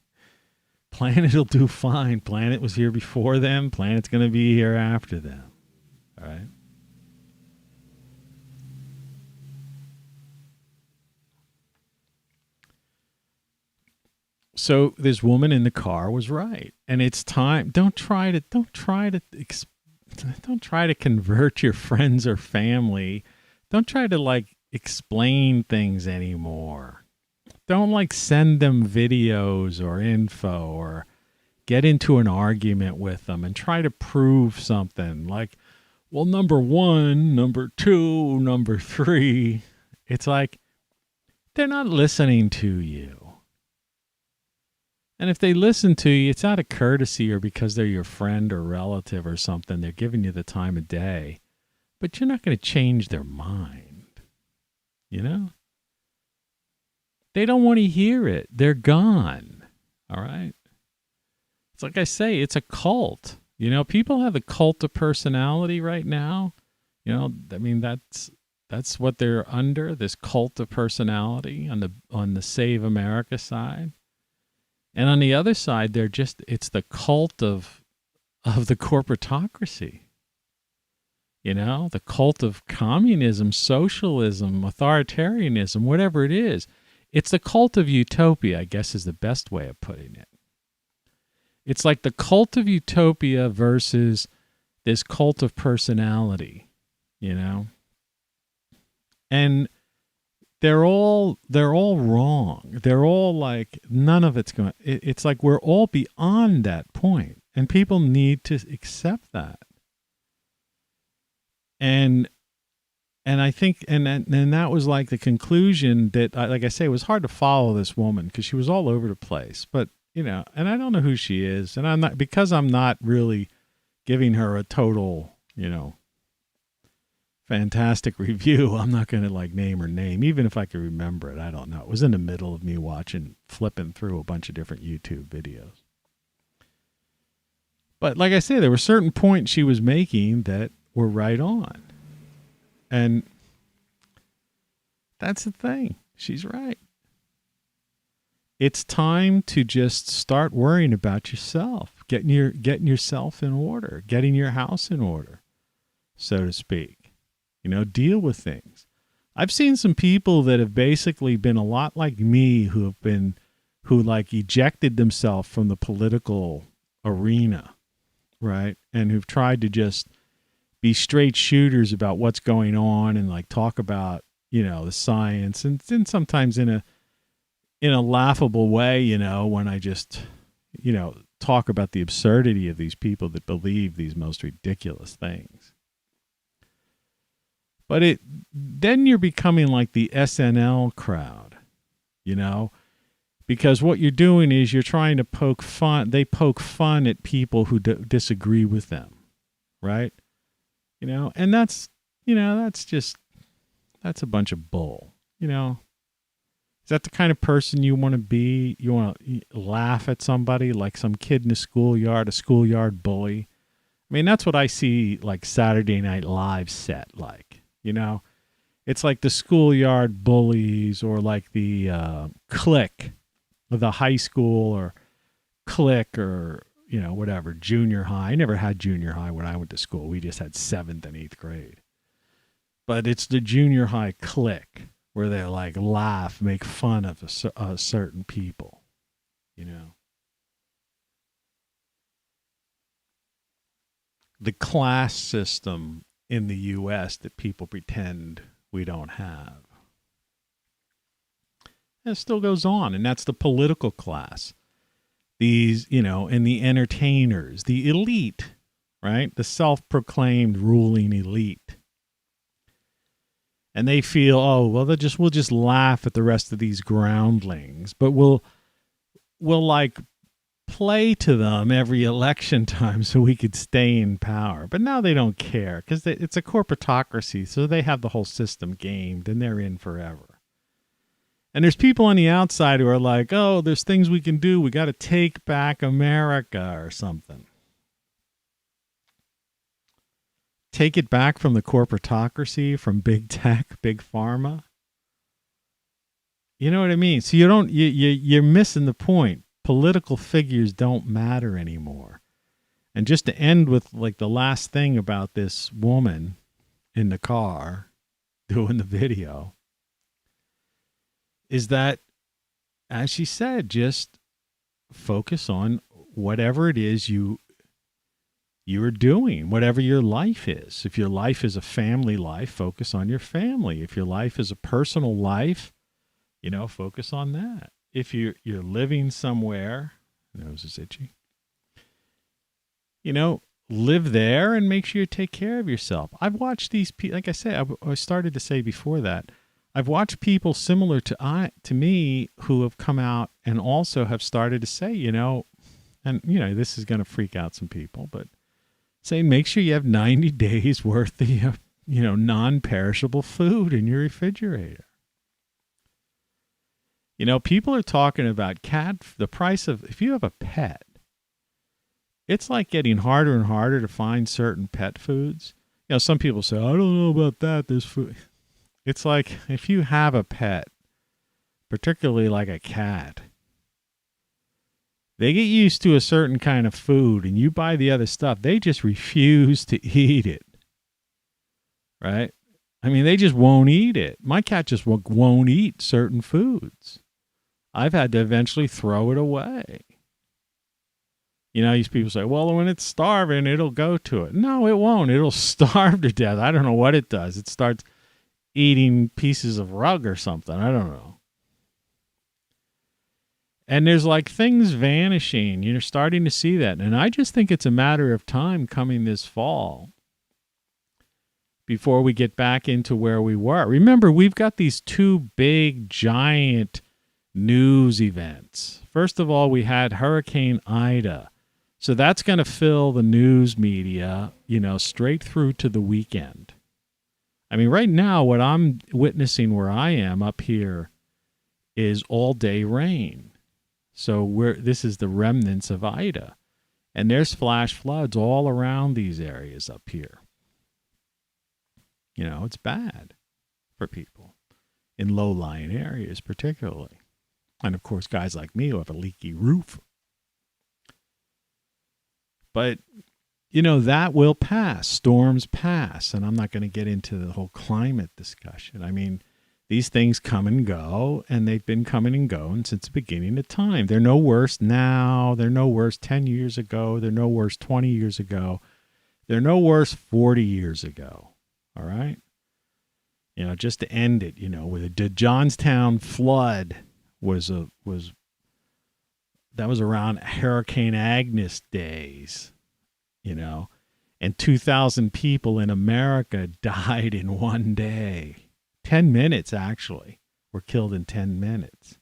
Planet will do fine. Planet was here before them. Planet's going to be here after them. All right? So this woman in the car was right. And it's time. Don't try to convert your friends or family. Don't try to, like, explain things anymore. Don't, like, send them videos or info or get into an argument with them and try to prove something like, well, number 1, number 2, number 3. It's like, they're not listening to you. And if they listen to you, it's out of courtesy or because they're your friend or relative or something. They're giving you the time of day. But you're not going to change their mind. You know? They don't want to hear it. They're gone. All right? It's like I say, it's a cult. You know, people have the cult of personality right now. You know, I mean, that's what they're under, this cult of personality on the Save America side. And on the other side, it's the cult of the corporatocracy. You know, the cult of communism, socialism, authoritarianism, whatever it is. It's the cult of utopia, I guess is the best way of putting it. It's like the cult of utopia versus this cult of personality, you know? And they're all wrong. They're all like, none of it's going, it's like we're all beyond that point, and people need to accept that. And I think, and that was like the conclusion that, like I say, it was hard to follow this woman because she was all over the place. But, you know, and I don't know who she is. And I'm not really giving her a total, you know, fantastic review. I'm not going to like name her name, even if I could remember it. I don't know. It was in the middle of me flipping through a bunch of different YouTube videos. But like I say, there were certain points she was making that were right on. And that's the thing. She's right. It's time to just start worrying about yourself, getting yourself in order, getting your house in order, so to speak. You know, deal with things. I've seen some people that have basically been a lot like me who like ejected themselves from the political arena, right? And who've tried to just be straight shooters about what's going on and like talk about, you know, the science and sometimes in a laughable way, you know, when I just, you know, talk about the absurdity of these people that believe these most ridiculous things. But then you're becoming like the SNL crowd, you know, because what you're doing is you're trying to poke fun. They poke fun at people who disagree with them, right? You know, and that's a bunch of bull, you know. Is that the kind of person you want to be? You want to laugh at somebody like some kid in a schoolyard bully? I mean, that's what I see like Saturday Night Live set like, you know. It's like the schoolyard bullies or like the clique of the high school or clique or, you know, whatever, junior high. I never had junior high when I went to school. We just had 7th and 8th grade. But it's the junior high clique where they like laugh, make fun of certain people, you know. The class system in the U.S. that people pretend we don't have. And it still goes on, and that's the political class. These, you know, and the entertainers, the elite, right? The self-proclaimed ruling elite. And they feel, oh, well, we'll just laugh at the rest of these groundlings, but we'll like play to them every election time so we could stay in power. But now they don't care because it's a corporatocracy, so they have the whole system gamed and they're in forever. And there's people on the outside who are like, oh, there's things we can do. We got to take back America or something. Take it back from the corporatocracy, from big tech, big pharma. You know what I mean? So you're missing the point. Political figures don't matter anymore. And just to end with like the last thing about this woman in the car doing the video is that, as she said, just focus on whatever it is you are doing, whatever your life is. If your life is a family life, focus on your family. If your life is a personal life, you know, focus on that. If you're living somewhere, nose is itchy, you know, live there and make sure you take care of yourself. I've watched these people, like I said, I started to say before that, I've watched people similar to me who have come out and also have started to say, you know, and, you know, this is going to freak out some people, but say, make sure you have 90 days worth of, you know, non-perishable food in your refrigerator. You know, people are talking about the price of, if you have a pet, it's like getting harder and harder to find certain pet foods. You know, some people say, I don't know about that, this food. It's like if you have a pet, particularly like a cat, they get used to a certain kind of food and you buy the other stuff, they just refuse to eat it. Right? I mean, they just won't eat it. My cat just won't eat certain foods. I've had to eventually throw it away. You know, these people say, well, when it's starving, it'll go to it. No, it won't. It'll starve to death. I don't know what it does. It starts eating pieces of rug or something. I don't know. And there's like things vanishing. You're starting to see that. And I just think it's a matter of time coming this fall before we get back into where we were. Remember, we've got these two big, giant news events. First of all, we had Hurricane Ida. So that's going to fill the news media, you know, straight through to the weekend. I mean, right now, what I'm witnessing where I am up here is all-day rain. So this is the remnants of Ida. And there's flash floods all around these areas up here. You know, it's bad for people in low-lying areas particularly. And, of course, guys like me who have a leaky roof. But, you know, that will pass. Storms pass. And I'm not going to get into the whole climate discussion. I mean, these things come and go, and they've been coming and going since the beginning of time. They're no worse now. They're no worse 10 years ago. They're no worse 20 years ago. They're no worse 40 years ago. All right? You know, just to end it, you know, with the Johnstown flood was around Hurricane Agnes days, you know, and 2,000 people in America died in one day. 10 minutes, actually, were killed in 10 minutes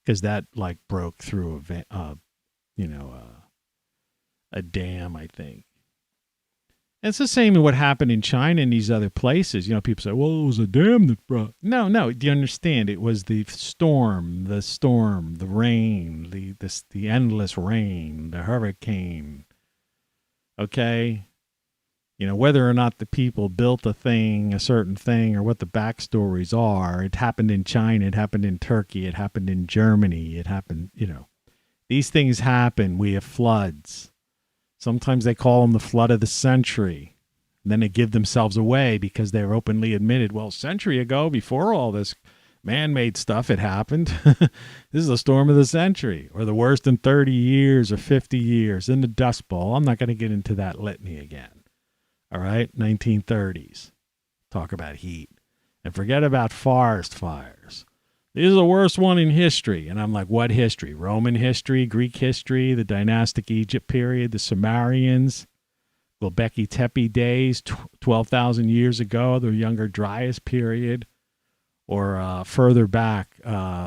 because that like broke through a dam, I think. And it's the same as what happened in China and these other places. You know, people say, well, it was a dam that broke. No. Do you understand? It was the storm, the rain, the endless rain, the hurricane. Okay? You know, whether or not the people built a certain thing, or what the backstories are, it happened in China, it happened in Turkey, it happened in Germany, it happened, you know. These things happen. We have floods. Sometimes they call them the flood of the century. And then they give themselves away because they're openly admitted, well, a century ago, before all this man-made stuff had happened, this is the storm of the century, or the worst in 30 years or 50 years, in the Dust Bowl. I'm not going to get into that litany again. All right? 1930s. Talk about heat. And forget about forest fires. This is the worst one in history. And I'm like, what history? Roman history, Greek history, the dynastic Egypt period, the Sumerians, Göbekli Tepe days, 12,000 years ago, the Younger Dryas period, or further back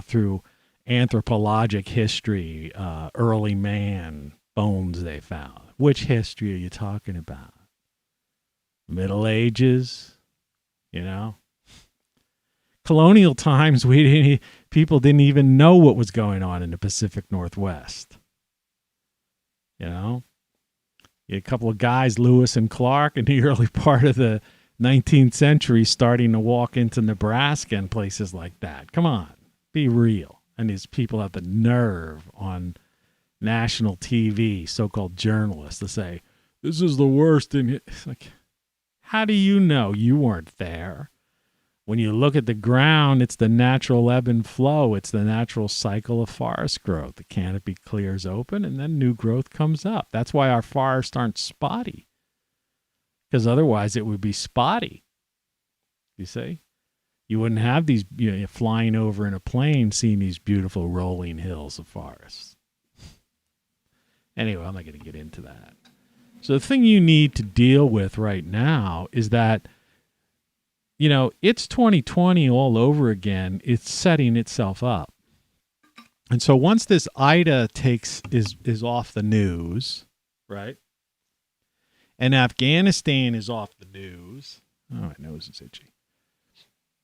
through anthropologic history, early man, bones they found. Which history are you talking about? Middle Ages, you know? Colonial times, people didn't even know what was going on in the Pacific Northwest. You know, you had a couple of guys, Lewis and Clark, in the early part of the 19th century, starting to walk into Nebraska and places like that. Come on, be real. And these people have the nerve on national TV, so-called journalists, to say this is the worst in. It's like, how do you know? You weren't there. When you look at the ground, it's the natural ebb and flow. It's the natural cycle of forest growth. The canopy clears open, and then new growth comes up. That's why our forests aren't spotty, because otherwise it would be spotty. You see? You wouldn't have these, you know, flying over in a plane, seeing these beautiful rolling hills of forests. Anyway, I'm not going to get into that. So the thing you need to deal with right now is that, you know, it's 2020 all over again. It's setting itself up. And so once this Ida is off the news, right? And Afghanistan is off the news. Oh, my nose is itchy.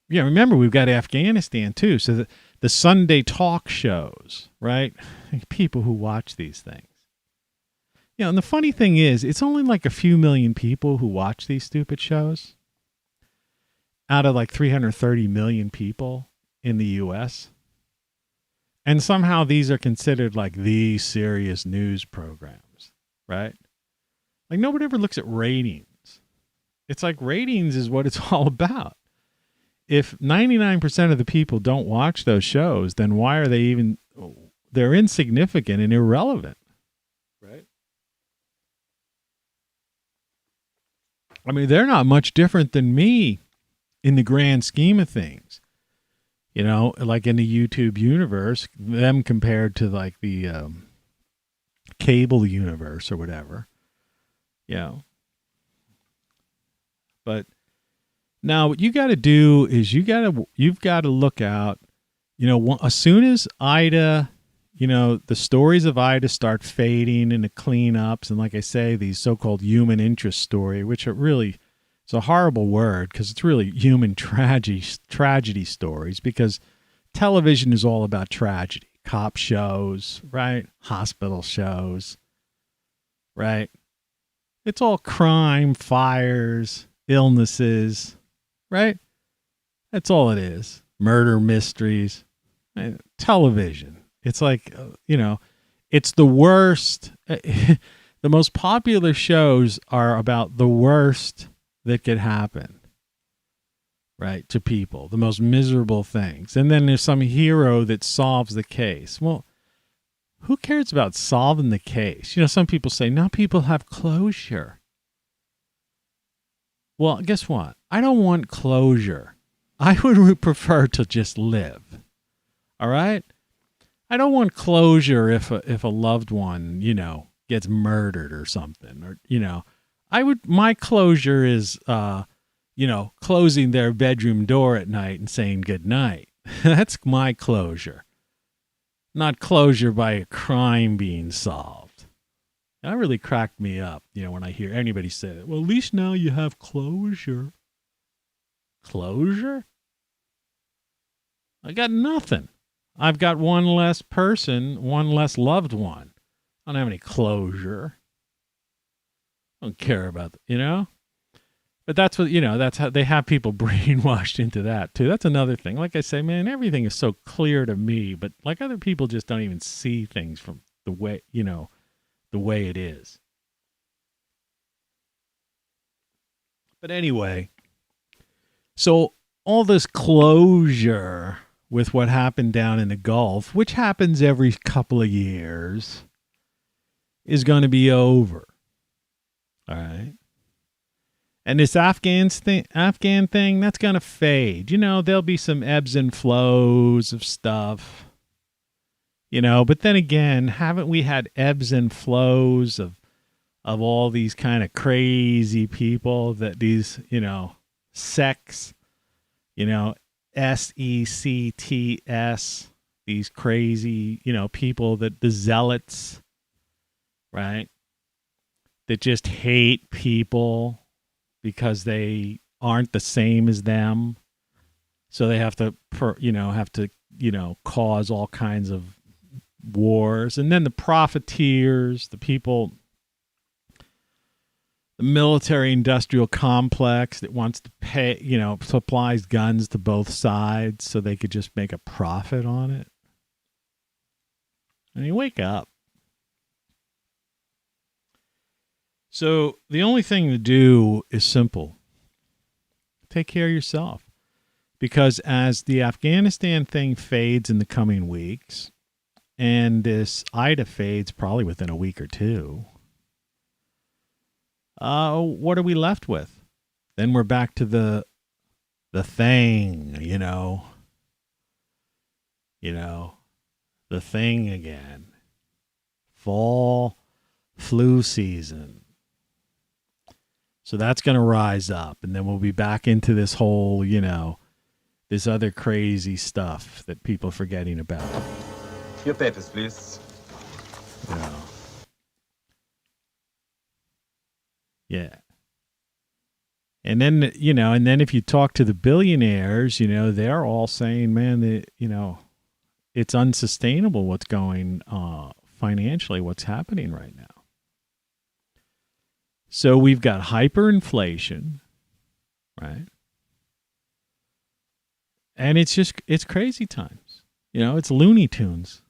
Yeah, remember, we've got Afghanistan too. So the Sunday talk shows, right? People who watch these things. You know, and the funny thing is, it's only like a few million people who watch these stupid shows out of like 330 million people in the U.S. And somehow these are considered like the serious news programs, right? Like nobody ever looks at ratings. It's like ratings is what it's all about. If 99% of the people don't watch those shows, then why are they even, they're insignificant and irrelevant, right? I mean, they're not much different than me in the grand scheme of things. You know, like in the YouTube universe, them compared to like the cable universe or whatever. You know. But now what you got to do is you've got to look out, you know, as soon as Ida, you know, the stories of Ida start fading into cleanups, and like I say, these so-called human interest story, which are really, it's a horrible word because it's really human tragedy stories, because television is all about tragedy. Cop shows, right? Hospital shows, right? It's all crime, fires, illnesses, right? That's all it is. Murder mysteries. Television. It's like, you know, it's the worst. The most popular shows are about the worst that could happen, right, to people, the most miserable things. And then there's some hero that solves the case. Well, who cares about solving the case? You know, some people say, now people have closure. Well, guess what? I don't want closure. I would prefer to just live. All right? I don't want closure if a loved one, you know, gets murdered or something, or, you know, my closure is, you know, closing their bedroom door at night and saying good night. That's my closure. Not closure by a crime being solved. That really cracked me up, you know, when I hear anybody say that. Well, at least now you have closure. Closure? I got nothing. I've got one less person, one less loved one. I don't have any closure. I don't care about that, you know? But that's what, you know, that's how they have people brainwashed into that too. That's another thing. Like I say, man, everything is so clear to me, but like other people just don't even see things from the way, you know, the way it is. But anyway, so all this closure with what happened down in the Gulf, which happens every couple of years, is going to be over. All right. And this Afghan thing, that's going to fade. You know, there'll be some ebbs and flows of stuff. You know, but then again, haven't we had ebbs and flows of all these kind of crazy people that these, you know, sects, you know, SECTS, these crazy, you know, people that the zealots, right? That just hate people because they aren't the same as them. So they have to, cause all kinds of wars. And then the profiteers, the people, the military industrial complex that wants to pay, you know, supplies guns to both sides so they could just make a profit on it. I mean, wake up. So the only thing to do is simple. Take care of yourself. Because as the Afghanistan thing fades in the coming weeks, and this Ida fades probably within a week or two, what are we left with? Then we're back to the thing, you know, the thing again. Fall flu season. So that's going to rise up, and then we'll be back into this whole, you know, this other crazy stuff that people are forgetting about. Your papers, please. You know. Yeah. And then, you know, and then if you talk to the billionaires, you know, they're all saying, man, that, you know, it's unsustainable what's going financially, what's happening right now. So we've got hyperinflation, right? And it's crazy times. It's Looney Tunes.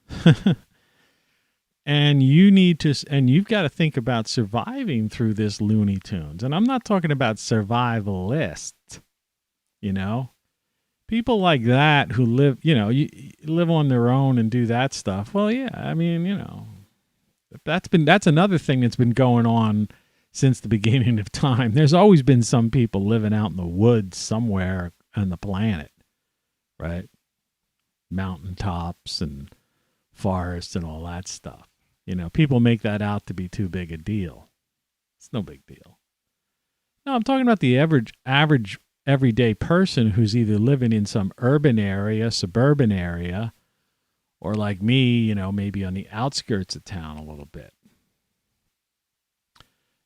And you've got to think about surviving through this Looney Tunes. And I'm not talking about survivalists, people like that who live, you live on their own and do that stuff. Well, yeah, I mean, that's another thing that's been going on since the beginning of time. There's always been some people living out in the woods somewhere on the planet, right? Mountaintops and forests and all that stuff. People make that out to be too big a deal. It's no big deal. No, I'm talking about the average everyday person who's either living in some urban area, suburban area, or like me, maybe on the outskirts of town a little bit.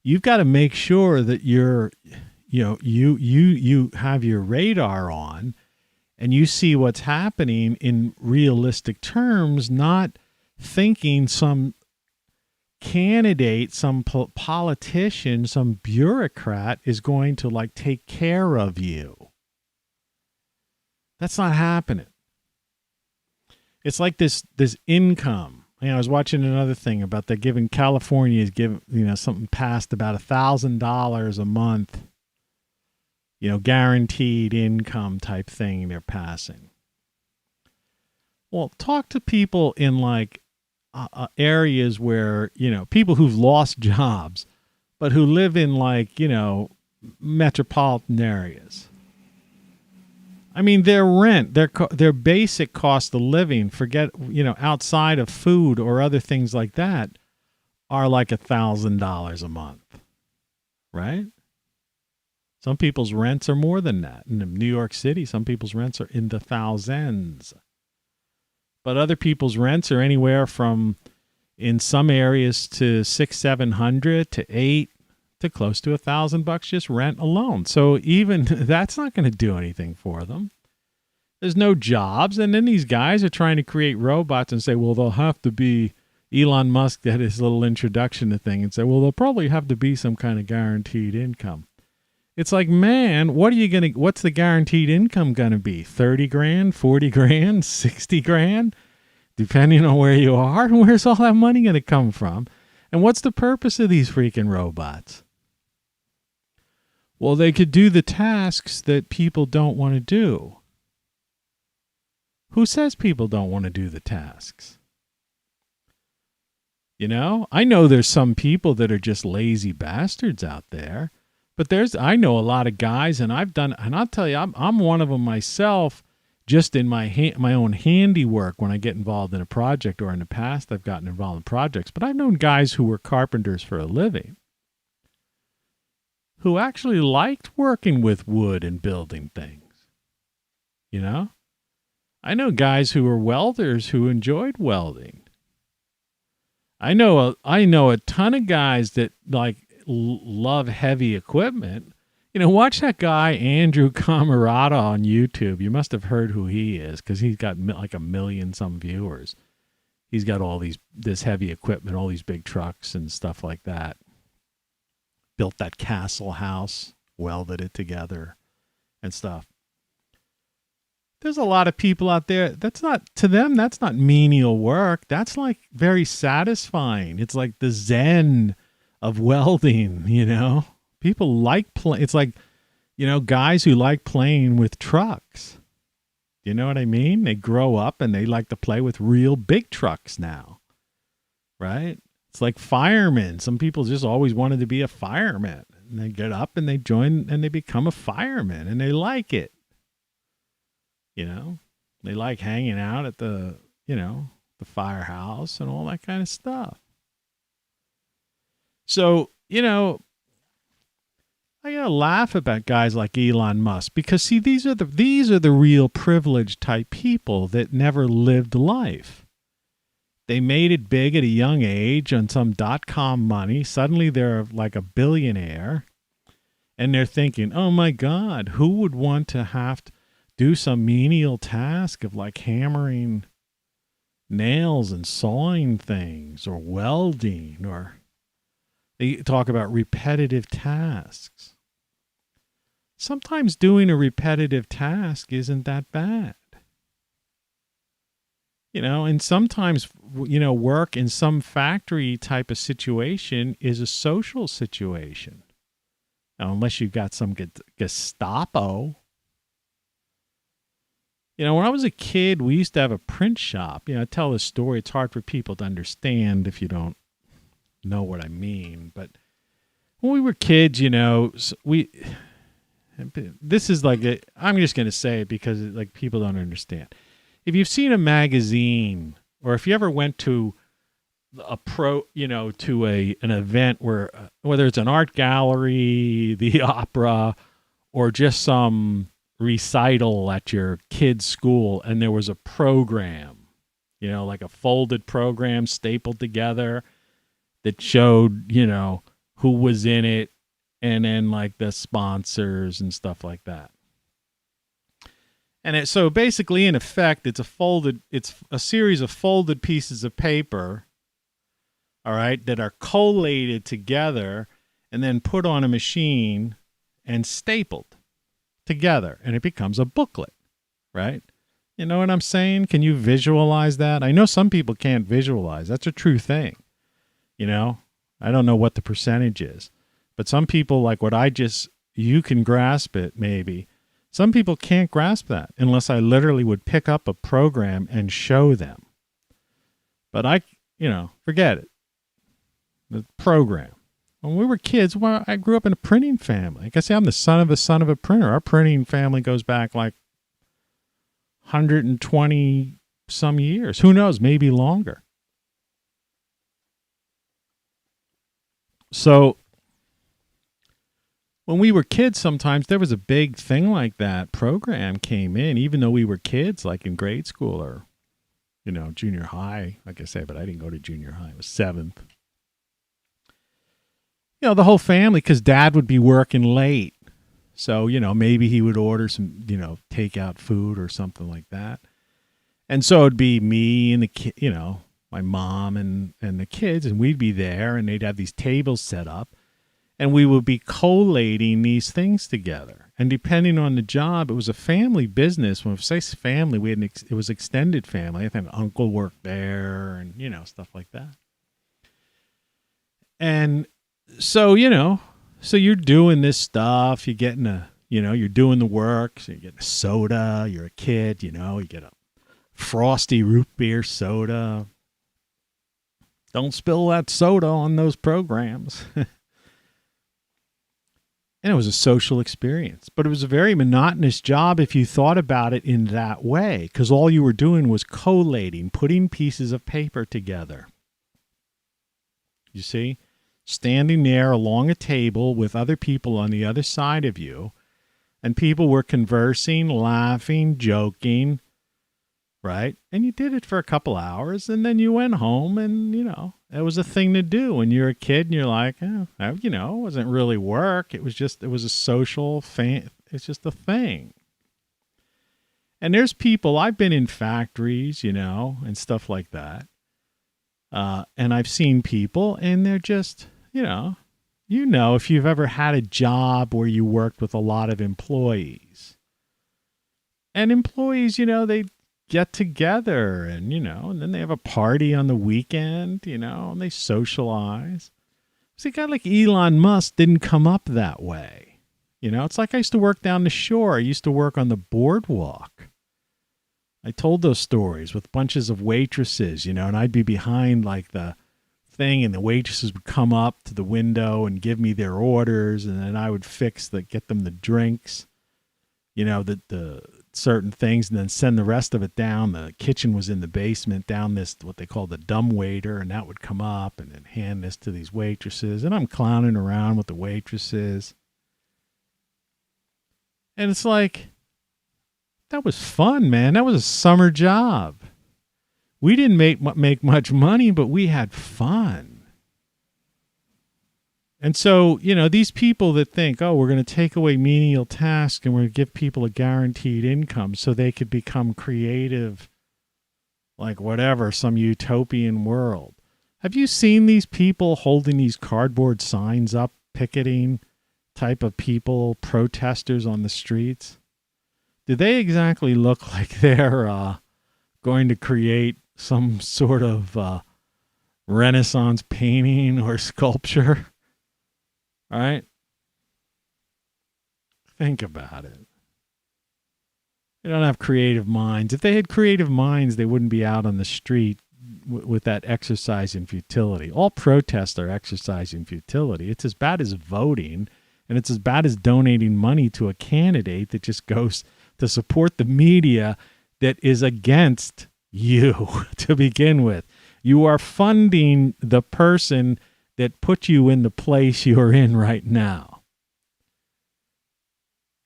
You've got to make sure that you have your radar on and you see what's happening in realistic terms, not thinking some candidate, some politician, some bureaucrat is going to like take care of you. That's not happening. It's like this income. I was watching another thing about they're giving California is giving, something passed about $1,000 a month, guaranteed income type thing they're passing. Well, talk to people in like areas where, people who've lost jobs, but who live in like, metropolitan areas. I mean, their rent, their basic cost of living, forget, outside of food or other things like that, are like $1,000 a month, right? Some people's rents are more than that. In New York City, some people's rents are in the thousands. But other people's rents are anywhere from, in some areas, to $600-700 to $800 to close to $1,000 just rent alone. So even that's not going to do anything for them. There's no jobs, and then these guys are trying to create robots and say, well, they'll have to be. Elon Musk had his little introduction to thing and said, well, there'll probably have to be some kind of guaranteed income. It's like, man, what's the guaranteed income going to be? 30 grand, 40 grand, 60 grand, depending on where you are? And where's all that money going to come from? And what's the purpose of these freaking robots? Well, they could do the tasks that people don't want to do. Who says people don't want to do the tasks? I know there's some people that are just lazy bastards out there. But I know a lot of guys, and I'll tell you, I'm one of them myself, just in my own handiwork when I get involved in a project, or in the past I've gotten involved in projects. But I've known guys who were carpenters for a living, who actually liked working with wood and building things. I know guys who were welders who enjoyed welding. I know a ton of guys that like love heavy equipment. Watch that guy Andrew Camarada on YouTube. You must have heard who he is, because he's got like 1 million some viewers. He's got all this heavy equipment, all these big trucks and stuff like that. Built that castle house, welded it together and stuff. There's a lot of people out there, that's not menial work. That's like very satisfying. It's like the zen of welding, People like it's like, guys who like playing with trucks. You know what I mean? They grow up and they like to play with real big trucks now, right? It's like firemen. Some people just always wanted to be a fireman, and they get up and they join and they become a fireman, and they like it. They like hanging out at the firehouse and all that kind of stuff. So, I gotta laugh about guys like Elon Musk, because see, these are the real privileged type people that never lived life. They made it big at a young age on some .com money. Suddenly they're like a billionaire, and they're thinking, oh my God, who would want to have to do some menial task of like hammering nails and sawing things or welding or They talk about repetitive tasks. Sometimes doing a repetitive task isn't that bad. And sometimes, work in some factory type of situation is a social situation. Now, unless you've got some Gestapo. When I was a kid, we used to have a print shop. I tell this story. It's hard for people to understand if you don't know what I mean. But when we were kids, this is like, I'm just going to say it because like people don't understand. If you've seen a magazine, or if you ever went to an event where, whether it's an art gallery, the opera, or just some recital at your kid's school, and there was a program, like a folded program stapled together that showed, who was in it, and then like the sponsors and stuff like that. And so basically, in effect, it's a series of folded pieces of paper, all right, that are collated together and then put on a machine and stapled together, and it becomes a booklet, right? You know what I'm saying? Can you visualize that? I know some people can't visualize. That's a true thing. I don't know what the percentage is, but some people, like you can grasp it maybe. Some people can't grasp that unless I literally would pick up a program and show them. But forget it. The program. When we were kids, I grew up in a printing family. Like I say, I'm the son of a printer. Our printing family goes back like 120 some years. Who knows? Maybe longer. So when we were kids, sometimes there was a big thing like that. Program came in, even though we were kids, like in grade school or, junior high, like I say, but I didn't go to junior high. It was 7th. The whole family, because Dad would be working late. So, maybe he would order some, takeout food or something like that. And so it'd be me and the kid, my mom and the kids, and we'd be there, and they'd have these tables set up, and we would be collating these things together. And depending on the job, it was a family business. When we say family, it was extended family. I think uncle worked there, and stuff like that. And so so you're doing this stuff. You're getting you're doing the work. So you're getting a soda. You're a kid. You get a frosty root beer soda. Don't spill that soda on those programs. And it was a social experience. But it was a very monotonous job if you thought about it in that way, because all you were doing was collating, putting pieces of paper together. You see? Standing there along a table with other people on the other side of you, and people were conversing, laughing, joking, right? And you did it for a couple hours, and then you went home, and, it was a thing to do when you're a kid, and you're like, it wasn't really work. It was a social thing. It's just a thing. And there's people, I've been in factories, and stuff like that. And I've seen people, and they're just, if you've ever had a job where you worked with a lot of employees. And employees, they get together and, and then they have a party on the weekend, and they socialize. See, a guy like Elon Musk didn't come up that way. It's like I used to work down the shore. I used to work on the boardwalk. I told those stories with bunches of waitresses, and I'd be behind like the thing, and the waitresses would come up to the window and give me their orders, and then I would get them the drinks, the certain things, and then send the rest of it down. The kitchen was in the basement, down this, what they call the dumb waiter, and that would come up and then hand this to these waitresses, and I'm clowning around with the waitresses. And it's like, that was fun, man. That was a summer job. We didn't make much money, but we had fun. And so, these people that think, we're going to take away menial tasks and we're going to give people a guaranteed income so they could become creative, like whatever, some utopian world. Have you seen these people holding these cardboard signs up, picketing type of people, protesters on the streets? Do they exactly look like they're going to create some sort of Renaissance painting or sculpture? All right? Think about it. They don't have creative minds. If they had creative minds, they wouldn't be out on the street with that exercise in futility. All protests are exercise in futility. It's as bad as voting, and it's as bad as donating money to a candidate that just goes to support the media that is against you to begin with. You are funding the person that put you in the place you're in right now.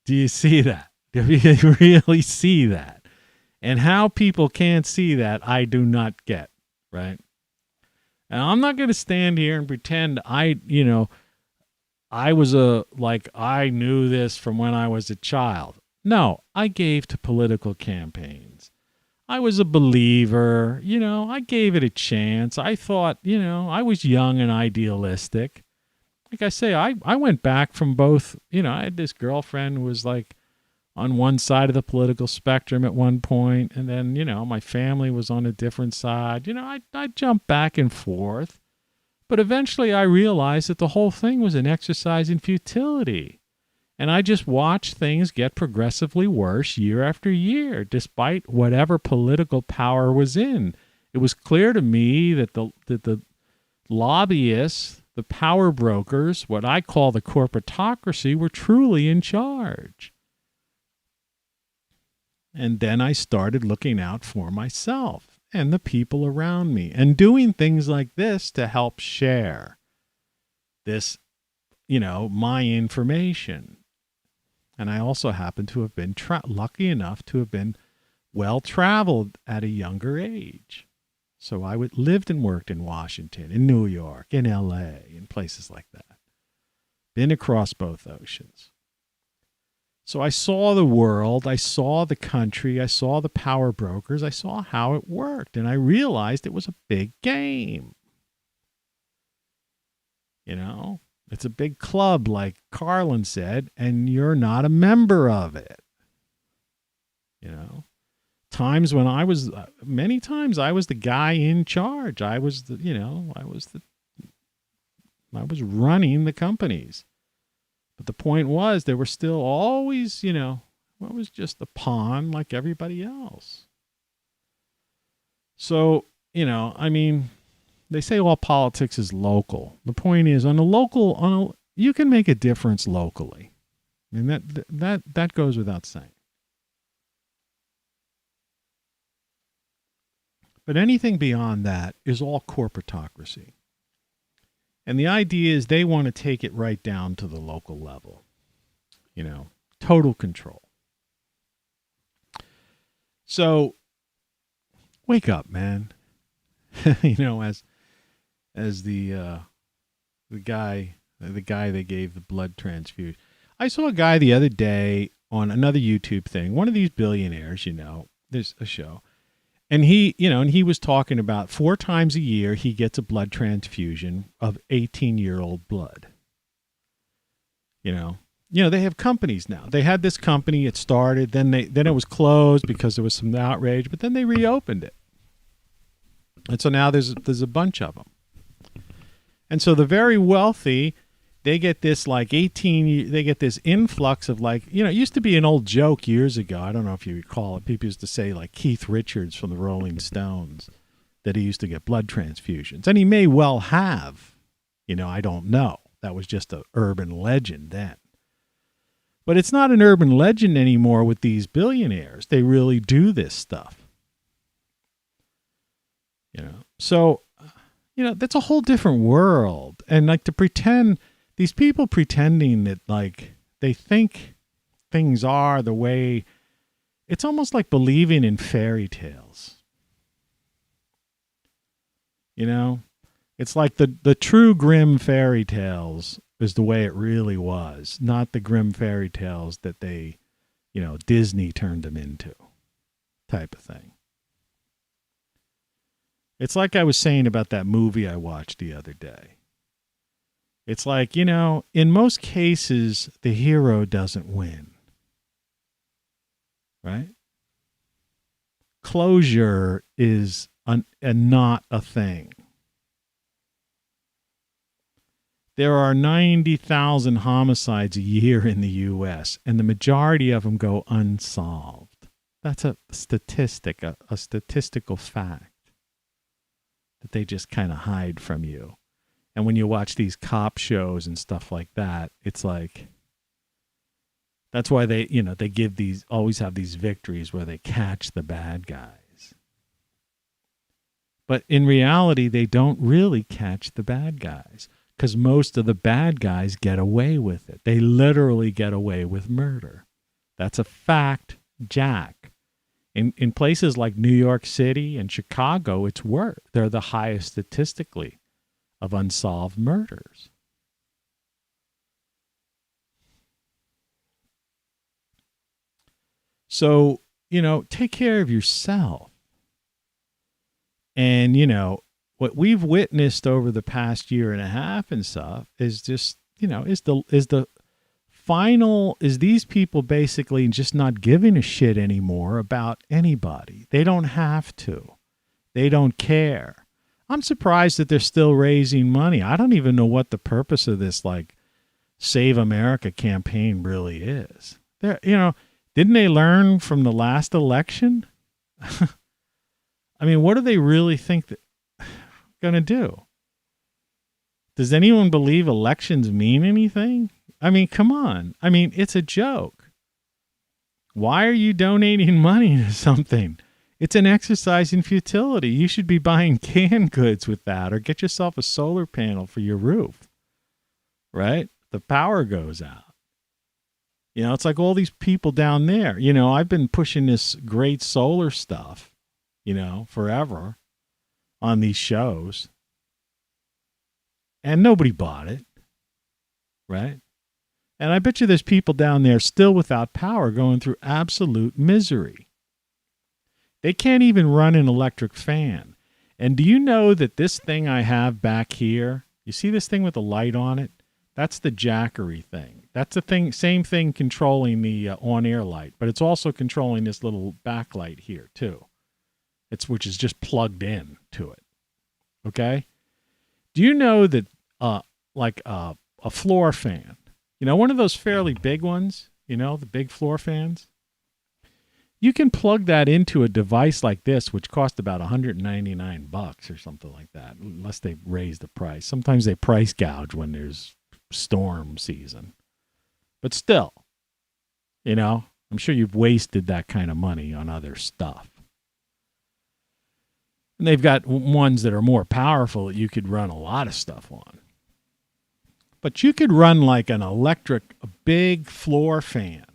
Do you see that? Do you really see that? And how people can't see that, I do not get, right? And I'm not going to stand here and pretend I knew this from when I was a child. No, I gave to political campaigns. I was a believer, I gave it a chance. I thought, I was young and idealistic. Like I say, I went back from both, I had this girlfriend who was like on one side of the political spectrum at one point, and then, my family was on a different side. I jumped back and forth. But eventually I realized that the whole thing was an exercise in futility. And I just watched things get progressively worse year after year, despite whatever political power was in. It was clear to me that the lobbyists, the power brokers, what I call the corporatocracy, were truly in charge. And then I started looking out for myself and the people around me and doing things like this to help share this, my information. And I also happen to have been lucky enough to have been well-traveled at a younger age. So I lived and worked in Washington, in New York, in L.A., in places like that. Been across both oceans. So I saw the world, I saw the country, I saw the power brokers, I saw how it worked, and I realized it was a big game. It's a big club, like Carlin said, and you're not a member of it. Times when many times I was the guy in charge. I was running the companies. But the point was, there were still always, what was just a pawn like everybody else. So, they say all politics is local. The point is, you can make a difference locally. And that goes without saying. But anything beyond that is all corporatocracy. And the idea is they want to take it right down to the local level. Total control. So, wake up, man. As the guy they gave the blood transfusion. I saw a guy the other day on another YouTube thing, one of these billionaires, there's a show. And he was talking about 4 times a year he gets a blood transfusion of 18-year-old blood. They have companies now. They had this company, it started, then it was closed because there was some outrage, but then they reopened it. And so now there's a bunch of them. And so the very wealthy, they get this they get this influx of it used to be an old joke years ago. I don't know if you recall it. People used to say Keith Richards from the Rolling Stones, that he used to get blood transfusions. And he may well have, I don't know. That was just an urban legend then. But it's not an urban legend anymore with these billionaires. They really do this stuff. So, that's a whole different world. And to pretend, these people pretending that they think things are the way, it's almost like believing in fairy tales. It's like the true grim fairy tales is the way it really was, not the grim fairy tales that they, Disney turned them into, type of thing. It's like I was saying about that movie I watched the other day. It's like, you know, in most cases, the hero doesn't win. Right? Closure is not a thing. There are 90,000 homicides a year in the U.S., and the majority of them go unsolved. That's a statistic, a statistical fact that they just kind of hide from you. And when you watch these cop shows and stuff like that, it's like, that's why they, you know, they give these, always have these victories where they catch the bad guys. But in reality, they don't really catch the bad guys because most of the bad guys get away with it. They literally get away with murder. That's a fact, Jack. In places like New York City and Chicago, it's worse. They're the highest statistically of unsolved murders. So, you know, take care of yourself. And, you know, what we've witnessed over the past year and a half and stuff is just, you know, is these people basically just not giving a shit anymore about anybody. They don't have to. They don't care. I'm surprised that they're still raising money. I don't even know what the purpose of this, like, Save America campaign really is. They're, you know, didn't they learn from the last election? I mean, what do they really think that going to do? Does anyone believe elections mean anything? I mean, come on. I mean, it's a joke. Why are you donating money to something? It's an exercise in futility. You should be buying canned goods with that or get yourself a solar panel for your roof, right? The power goes out. You know, it's like all these people down there. You know, I've been pushing this great solar stuff, you know, forever on these shows. And nobody bought it, right? And I bet you there's people down there still without power going through absolute misery. They can't even run an electric fan. And do you know that this thing I have back here, you see this thing with the light on it? That's the Jackery thing. That's the thing, same thing controlling the on-air light, but it's also controlling this little backlight here too. Which is just plugged in to it. Okay? Do you know that like a floor fan, you know, one of those fairly big ones, you know, the big floor fans, you can plug that into a device like this, which cost about $199 or something like that, unless they raise the price. Sometimes they price gouge when there's storm season. But still, you know, I'm sure you've wasted that kind of money on other stuff. And they've got ones that are more powerful that you could run a lot of stuff on. But you could run like an electric, a big floor fan.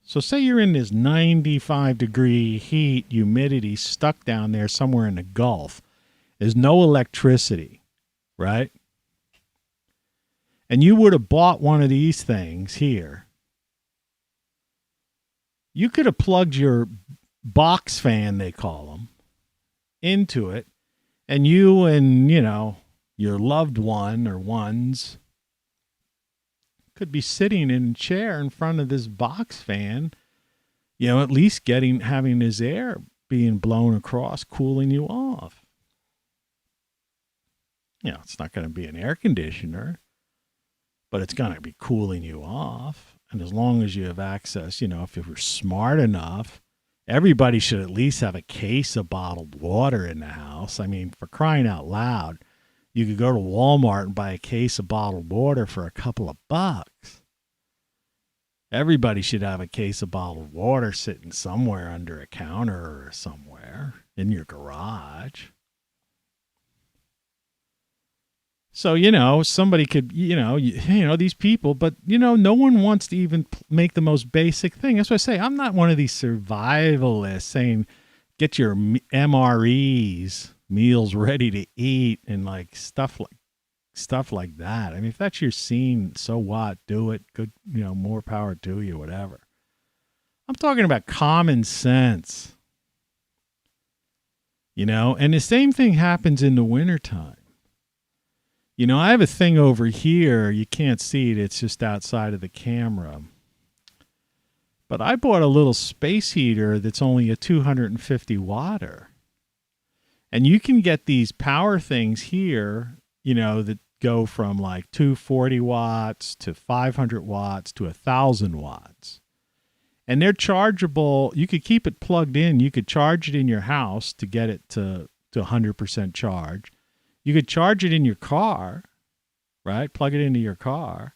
So say you're in this 95-degree heat, humidity, stuck down there somewhere in the Gulf. There's no electricity, right? And you would have bought one of these things here. You could have plugged your box fan, they call them, into it, and you and, you know, your loved one or ones could be sitting in a chair in front of this box fan, you know, at least having his air being blown across, cooling you off. You know, it's not going to be an air conditioner, but it's going to be cooling you off. And as long as you have access, you know, if you're smart enough, everybody should at least have a case of bottled water in the house. I mean, for crying out loud, you could go to Walmart and buy a case of bottled water for a couple of bucks. Everybody should have a case of bottled water sitting somewhere under a counter or somewhere in your garage. So, you know, somebody could, you know, these people, but, you know, no one wants to even make the most basic thing. That's why I say I'm not one of these survivalists saying get your MREs, meals ready to eat, and like stuff like that. I mean, if that's your scene, so what? Do it. Good, you know, more power to you, whatever. I'm talking about common sense. And the same thing happens in the wintertime. I have a thing over here. You can't see it. It's just outside of the camera. But I bought a little space heater that's only a 250 watter. And you can get these power things here, that go from like 240 watts to 500 watts to 1,000 watts. And they're chargeable. You could keep it plugged in. You could charge it in your house to get it to 100% charge. You could charge it in your car, right? Plug it into your car.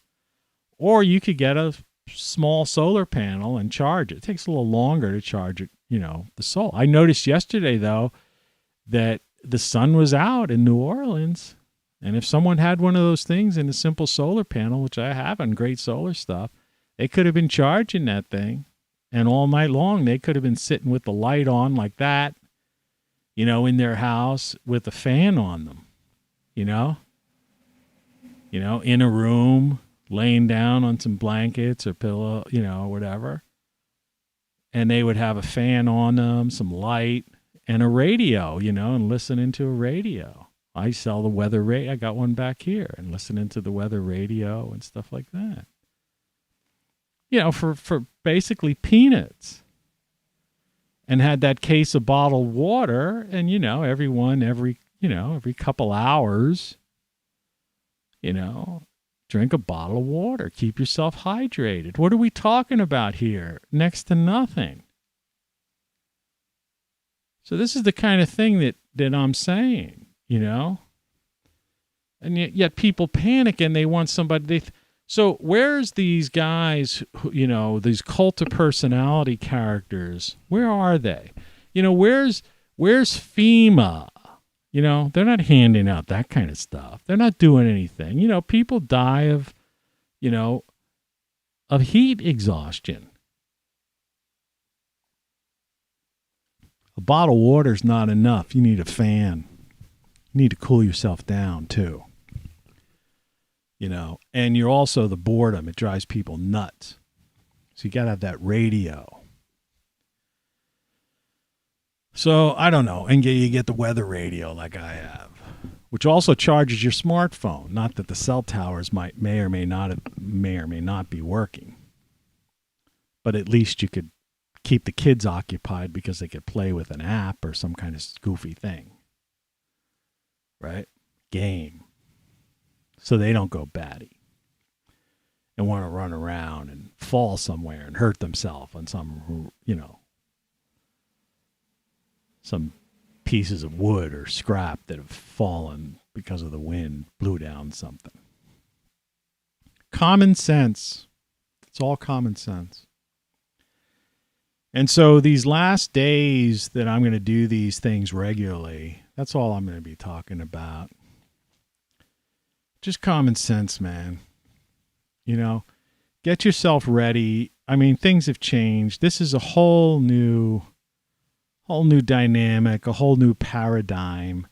Or you could get a small solar panel and charge it. It takes a little longer to charge it, the solar. I noticed yesterday, though, that the sun was out in New Orleans. And if someone had one of those things in a simple solar panel, which I have on great solar stuff, they could have been charging that thing. And all night long, they could have been sitting with the light on like that, in their house with a fan on them, in a room, laying down on some blankets or pillow, whatever. And they would have a fan on them, some light, and a radio, and listening to a radio. I sell the weather radio. I got one back here, and listening to the weather radio and stuff like that. For basically peanuts. And had that case of bottled water, and every couple hours, drink a bottle of water. Keep yourself hydrated. What are we talking about here? Next to nothing. So this is the kind of thing that I'm saying, And yet people panic and they want somebody. So where's these guys, these cult of personality characters? Where are they? Where's FEMA? They're not handing out that kind of stuff. They're not doing anything. People die of heat exhaustion. A bottle of water is not enough. You need a fan. You need to cool yourself down too. And you're also the boredom. It drives people nuts. So you got to have that radio. So I don't know. And you get the weather radio like I have, which also charges your smartphone. Not that the cell towers may or may not be working. But at least you could keep the kids occupied because they could play with an app or some kind of goofy thing. Right? Game. So they don't go batty and want to run around and fall somewhere and hurt themselves on some pieces of wood or scrap that have fallen because of the wind, blew down something. Common sense. It's all common sense. And so these last days that I'm going to do these things regularly, that's all I'm going to be talking about. Just common sense, man. Get yourself ready. I mean, things have changed. This is a whole new dynamic, a whole new paradigm.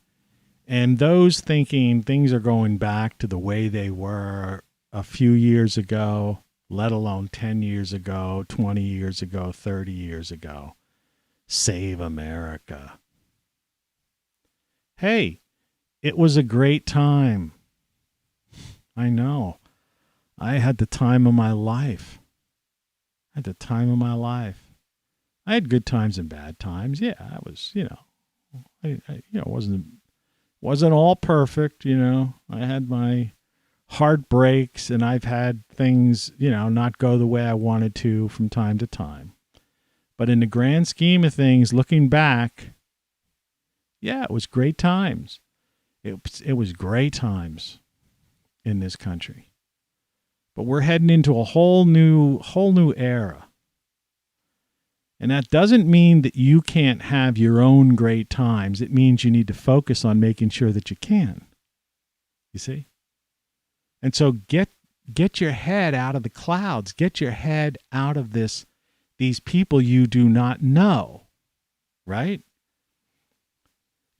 And those thinking things are going back to the way they were a few years ago, let alone 10 years ago, 20 years ago, 30 years ago. Save America. Hey, it was a great time. I know. I had the time of my life. I had good times and bad times. Yeah, I was, wasn't all perfect, I had my heartbreaks and I've had things, not go the way I wanted to from time to time. But in the grand scheme of things, looking back, yeah, it was great times. It was great times in this country. But we're heading into a whole new era. And that doesn't mean that you can't have your own great times. It means you need to focus on making sure that you can. You see? And so get your head out of the clouds. Get your head out of these people you do not know. Right?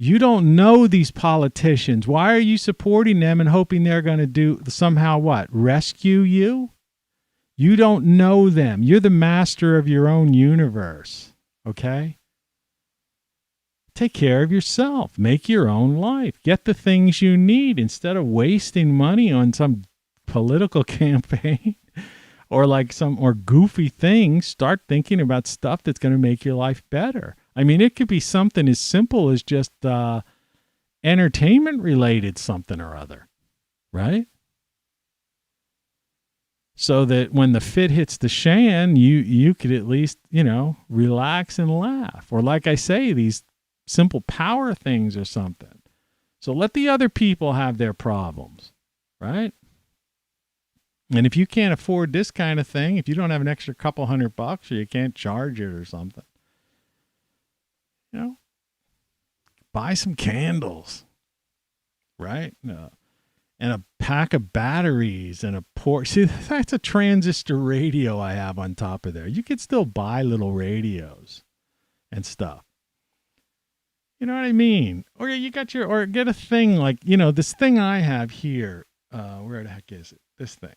You don't know these politicians. Why are you supporting them and hoping they're going to do somehow what? Rescue you? You don't know them. You're the master of your own universe. Okay? Take care of yourself. Make your own life. Get the things you need instead of wasting money on some political campaign or like some or goofy things. Start thinking about stuff that's going to make your life better. I mean, it could be something as simple as just entertainment related something or other, right? So that when the fit hits the shan, you could at least, relax and laugh. Or like I say, these simple power things or something. So let the other people have their problems, right? And if you can't afford this kind of thing, if you don't have an extra couple $100 or you can't charge it or something, buy some candles, right? And a pack of batteries and a port. See, that's a transistor radio I have on top of there. You could still buy little radios and stuff. You know what I mean? Or you got or get a thing like, this thing I have here. Where the heck is it? This thing.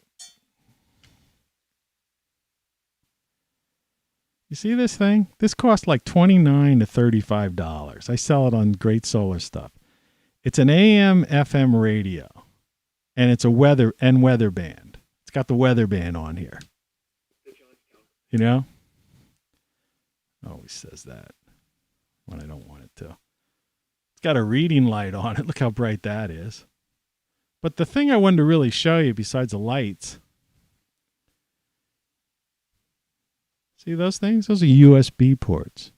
You see this thing? This costs like $29 to $35. I sell it on Great Solar Stuff. It's an AM FM radio. And it's a weather band. It's got the weather band on here. Always says that when I don't want it to. It's got a reading light on it. Look how bright that is. But the thing I wanted to really show you besides the lights. See those things? Those are USB ports.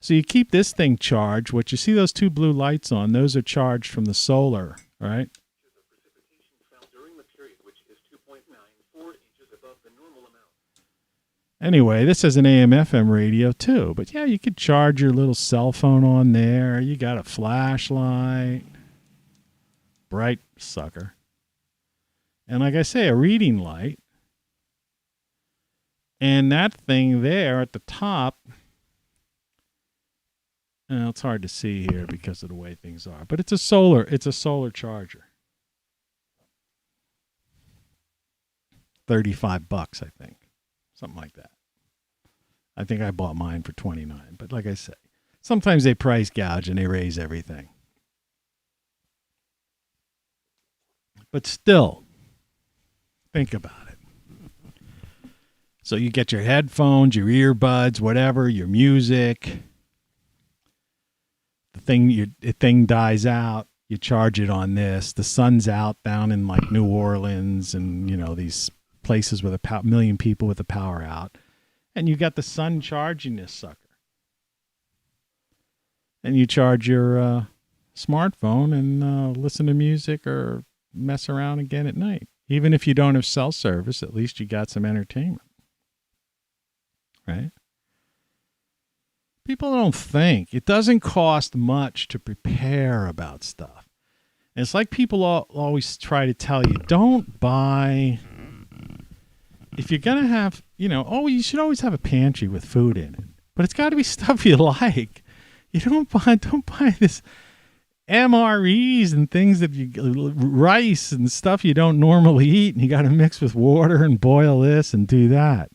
So you keep this thing charged. What you see those two blue lights on, those are charged from the solar, right? Anyway, this is an AM/FM radio too. But yeah, you could charge your little cell phone on there. You got a flashlight. Bright sucker. And like I say, a reading light. And that thing there at the top, it's hard to see here because of the way things are. But it's a solar charger. $35, I think. Something like that. I think I bought mine for $29. But like I say, sometimes they price gouge and they raise everything. But still, think about it. So you get your headphones, your earbuds, whatever, your music. The thing dies out. You charge it on this. The sun's out down in like New Orleans and, these places with a million people with the power out. And you got the sun charging this sucker. And you charge your smartphone and listen to music or mess around again at night. Even if you don't have cell service, at least you got some entertainment. Right? People don't think. It doesn't cost much to prepare about stuff. And it's like people always try to tell you, don't buy... If you're going to have, you should always have a pantry with food in it. But it's got to be stuff you like. You don't buy this MREs and things rice and stuff you don't normally eat, and you got to mix with water and boil this and do that.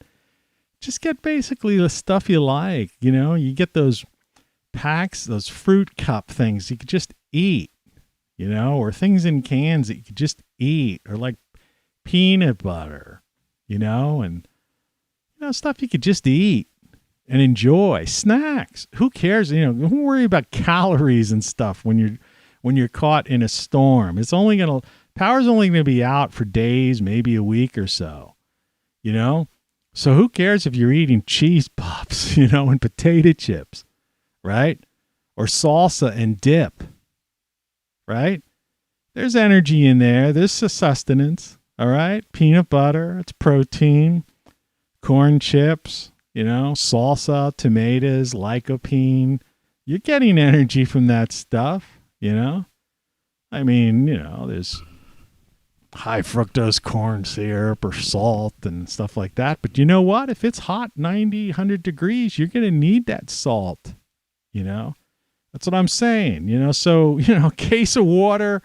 Just get basically the stuff you like. You get those packs, those fruit cup things you could just eat, or things in cans that you could just eat, or like peanut butter. And stuff you could just eat and enjoy. Snacks. Who cares? Don't worry about calories and stuff when you're caught in a storm. Power's only gonna be out for days, maybe a week or so. So who cares if you're eating cheese puffs, and potato chips, right? Or salsa and dip, right? There's energy in there. There's sustenance. All right, peanut butter, it's protein, corn chips, salsa, tomatoes, lycopene. You're getting energy from that stuff, I mean, there's high fructose corn syrup or salt and stuff like that. But you know what? If it's hot, 90, 100 degrees, you're going to need that salt, That's what I'm saying, So, a case of water,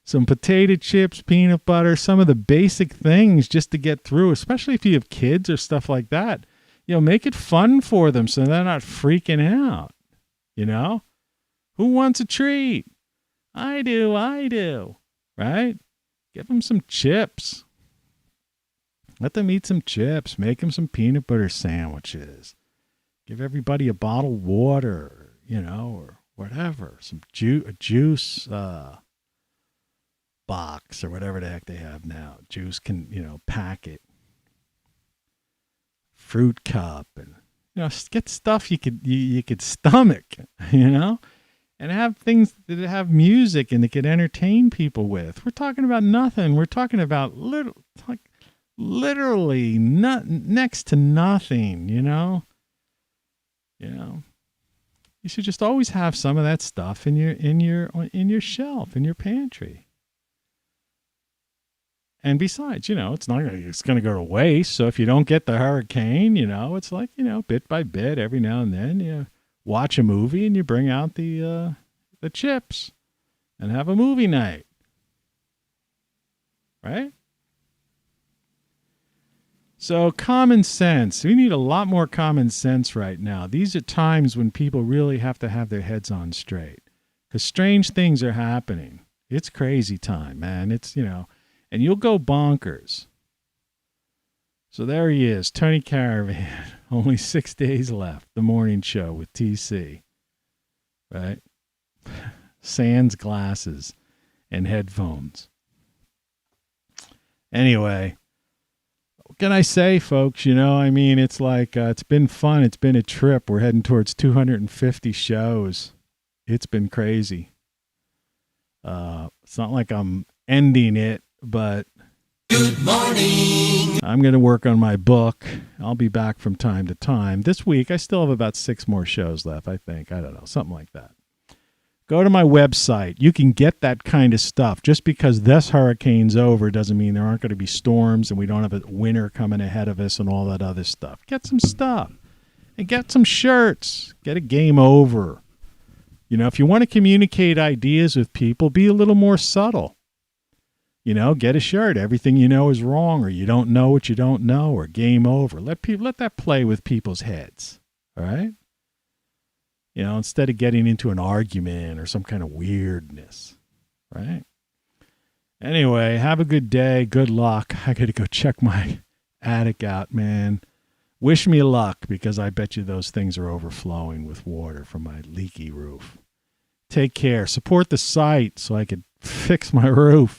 some potato chips, peanut butter, some of the basic things just to get through, especially if you have kids or stuff like that. Make it fun for them so they're not freaking out, You know? Who wants a treat? I do, right? Give them some chips. Let them eat some chips. Make them some peanut butter sandwiches. Give everybody a bottle of water, or whatever. Some a juice box or whatever the heck they have now. Juice can, packet. Fruit cup and, get stuff you could stomach, and have things that have music and that could entertain people with. We're talking about nothing. We're talking about literally next to nothing, You should just always have some of that stuff in your shelf, in your pantry. And besides, it's going to go to waste. So if you don't get the hurricane, it's like, bit by bit, every now and then you watch a movie and you bring out the chips and have a movie night. Right? So common sense. We need a lot more common sense right now. These are times when people really have to have their heads on straight because strange things are happening. It's crazy time, man. It's, and you'll go bonkers. So there he is, Tony Caravan. Only 6 days left. The morning show with TC. Right? Sans glasses and headphones. Anyway, what can I say, folks? It's like, it's been fun. It's been a trip. We're heading towards 250 shows. It's been crazy. It's not like I'm ending it, but good morning. I'm going to work on my book. I'll be back from time to time. This week, I still have about 6 more shows left, I think. I don't know, something like that. Go to my website. You can get that kind of stuff. Just because this hurricane's over doesn't mean there aren't going to be storms and we don't have a winter coming ahead of us and all that other stuff. Get some stuff. And get some shirts. Get a game over. If you want to communicate ideas with people, be a little more subtle. Get a shirt. Everything you know is wrong, or you don't know what you don't know, or game over. Let that play with people's heads. All right? Instead of getting into an argument or some kind of weirdness. Right? Anyway, have a good day. Good luck. I got to go check my attic out, man. Wish me luck, because I bet you those things are overflowing with water from my leaky roof. Take care. Support the site so I could fix my roof.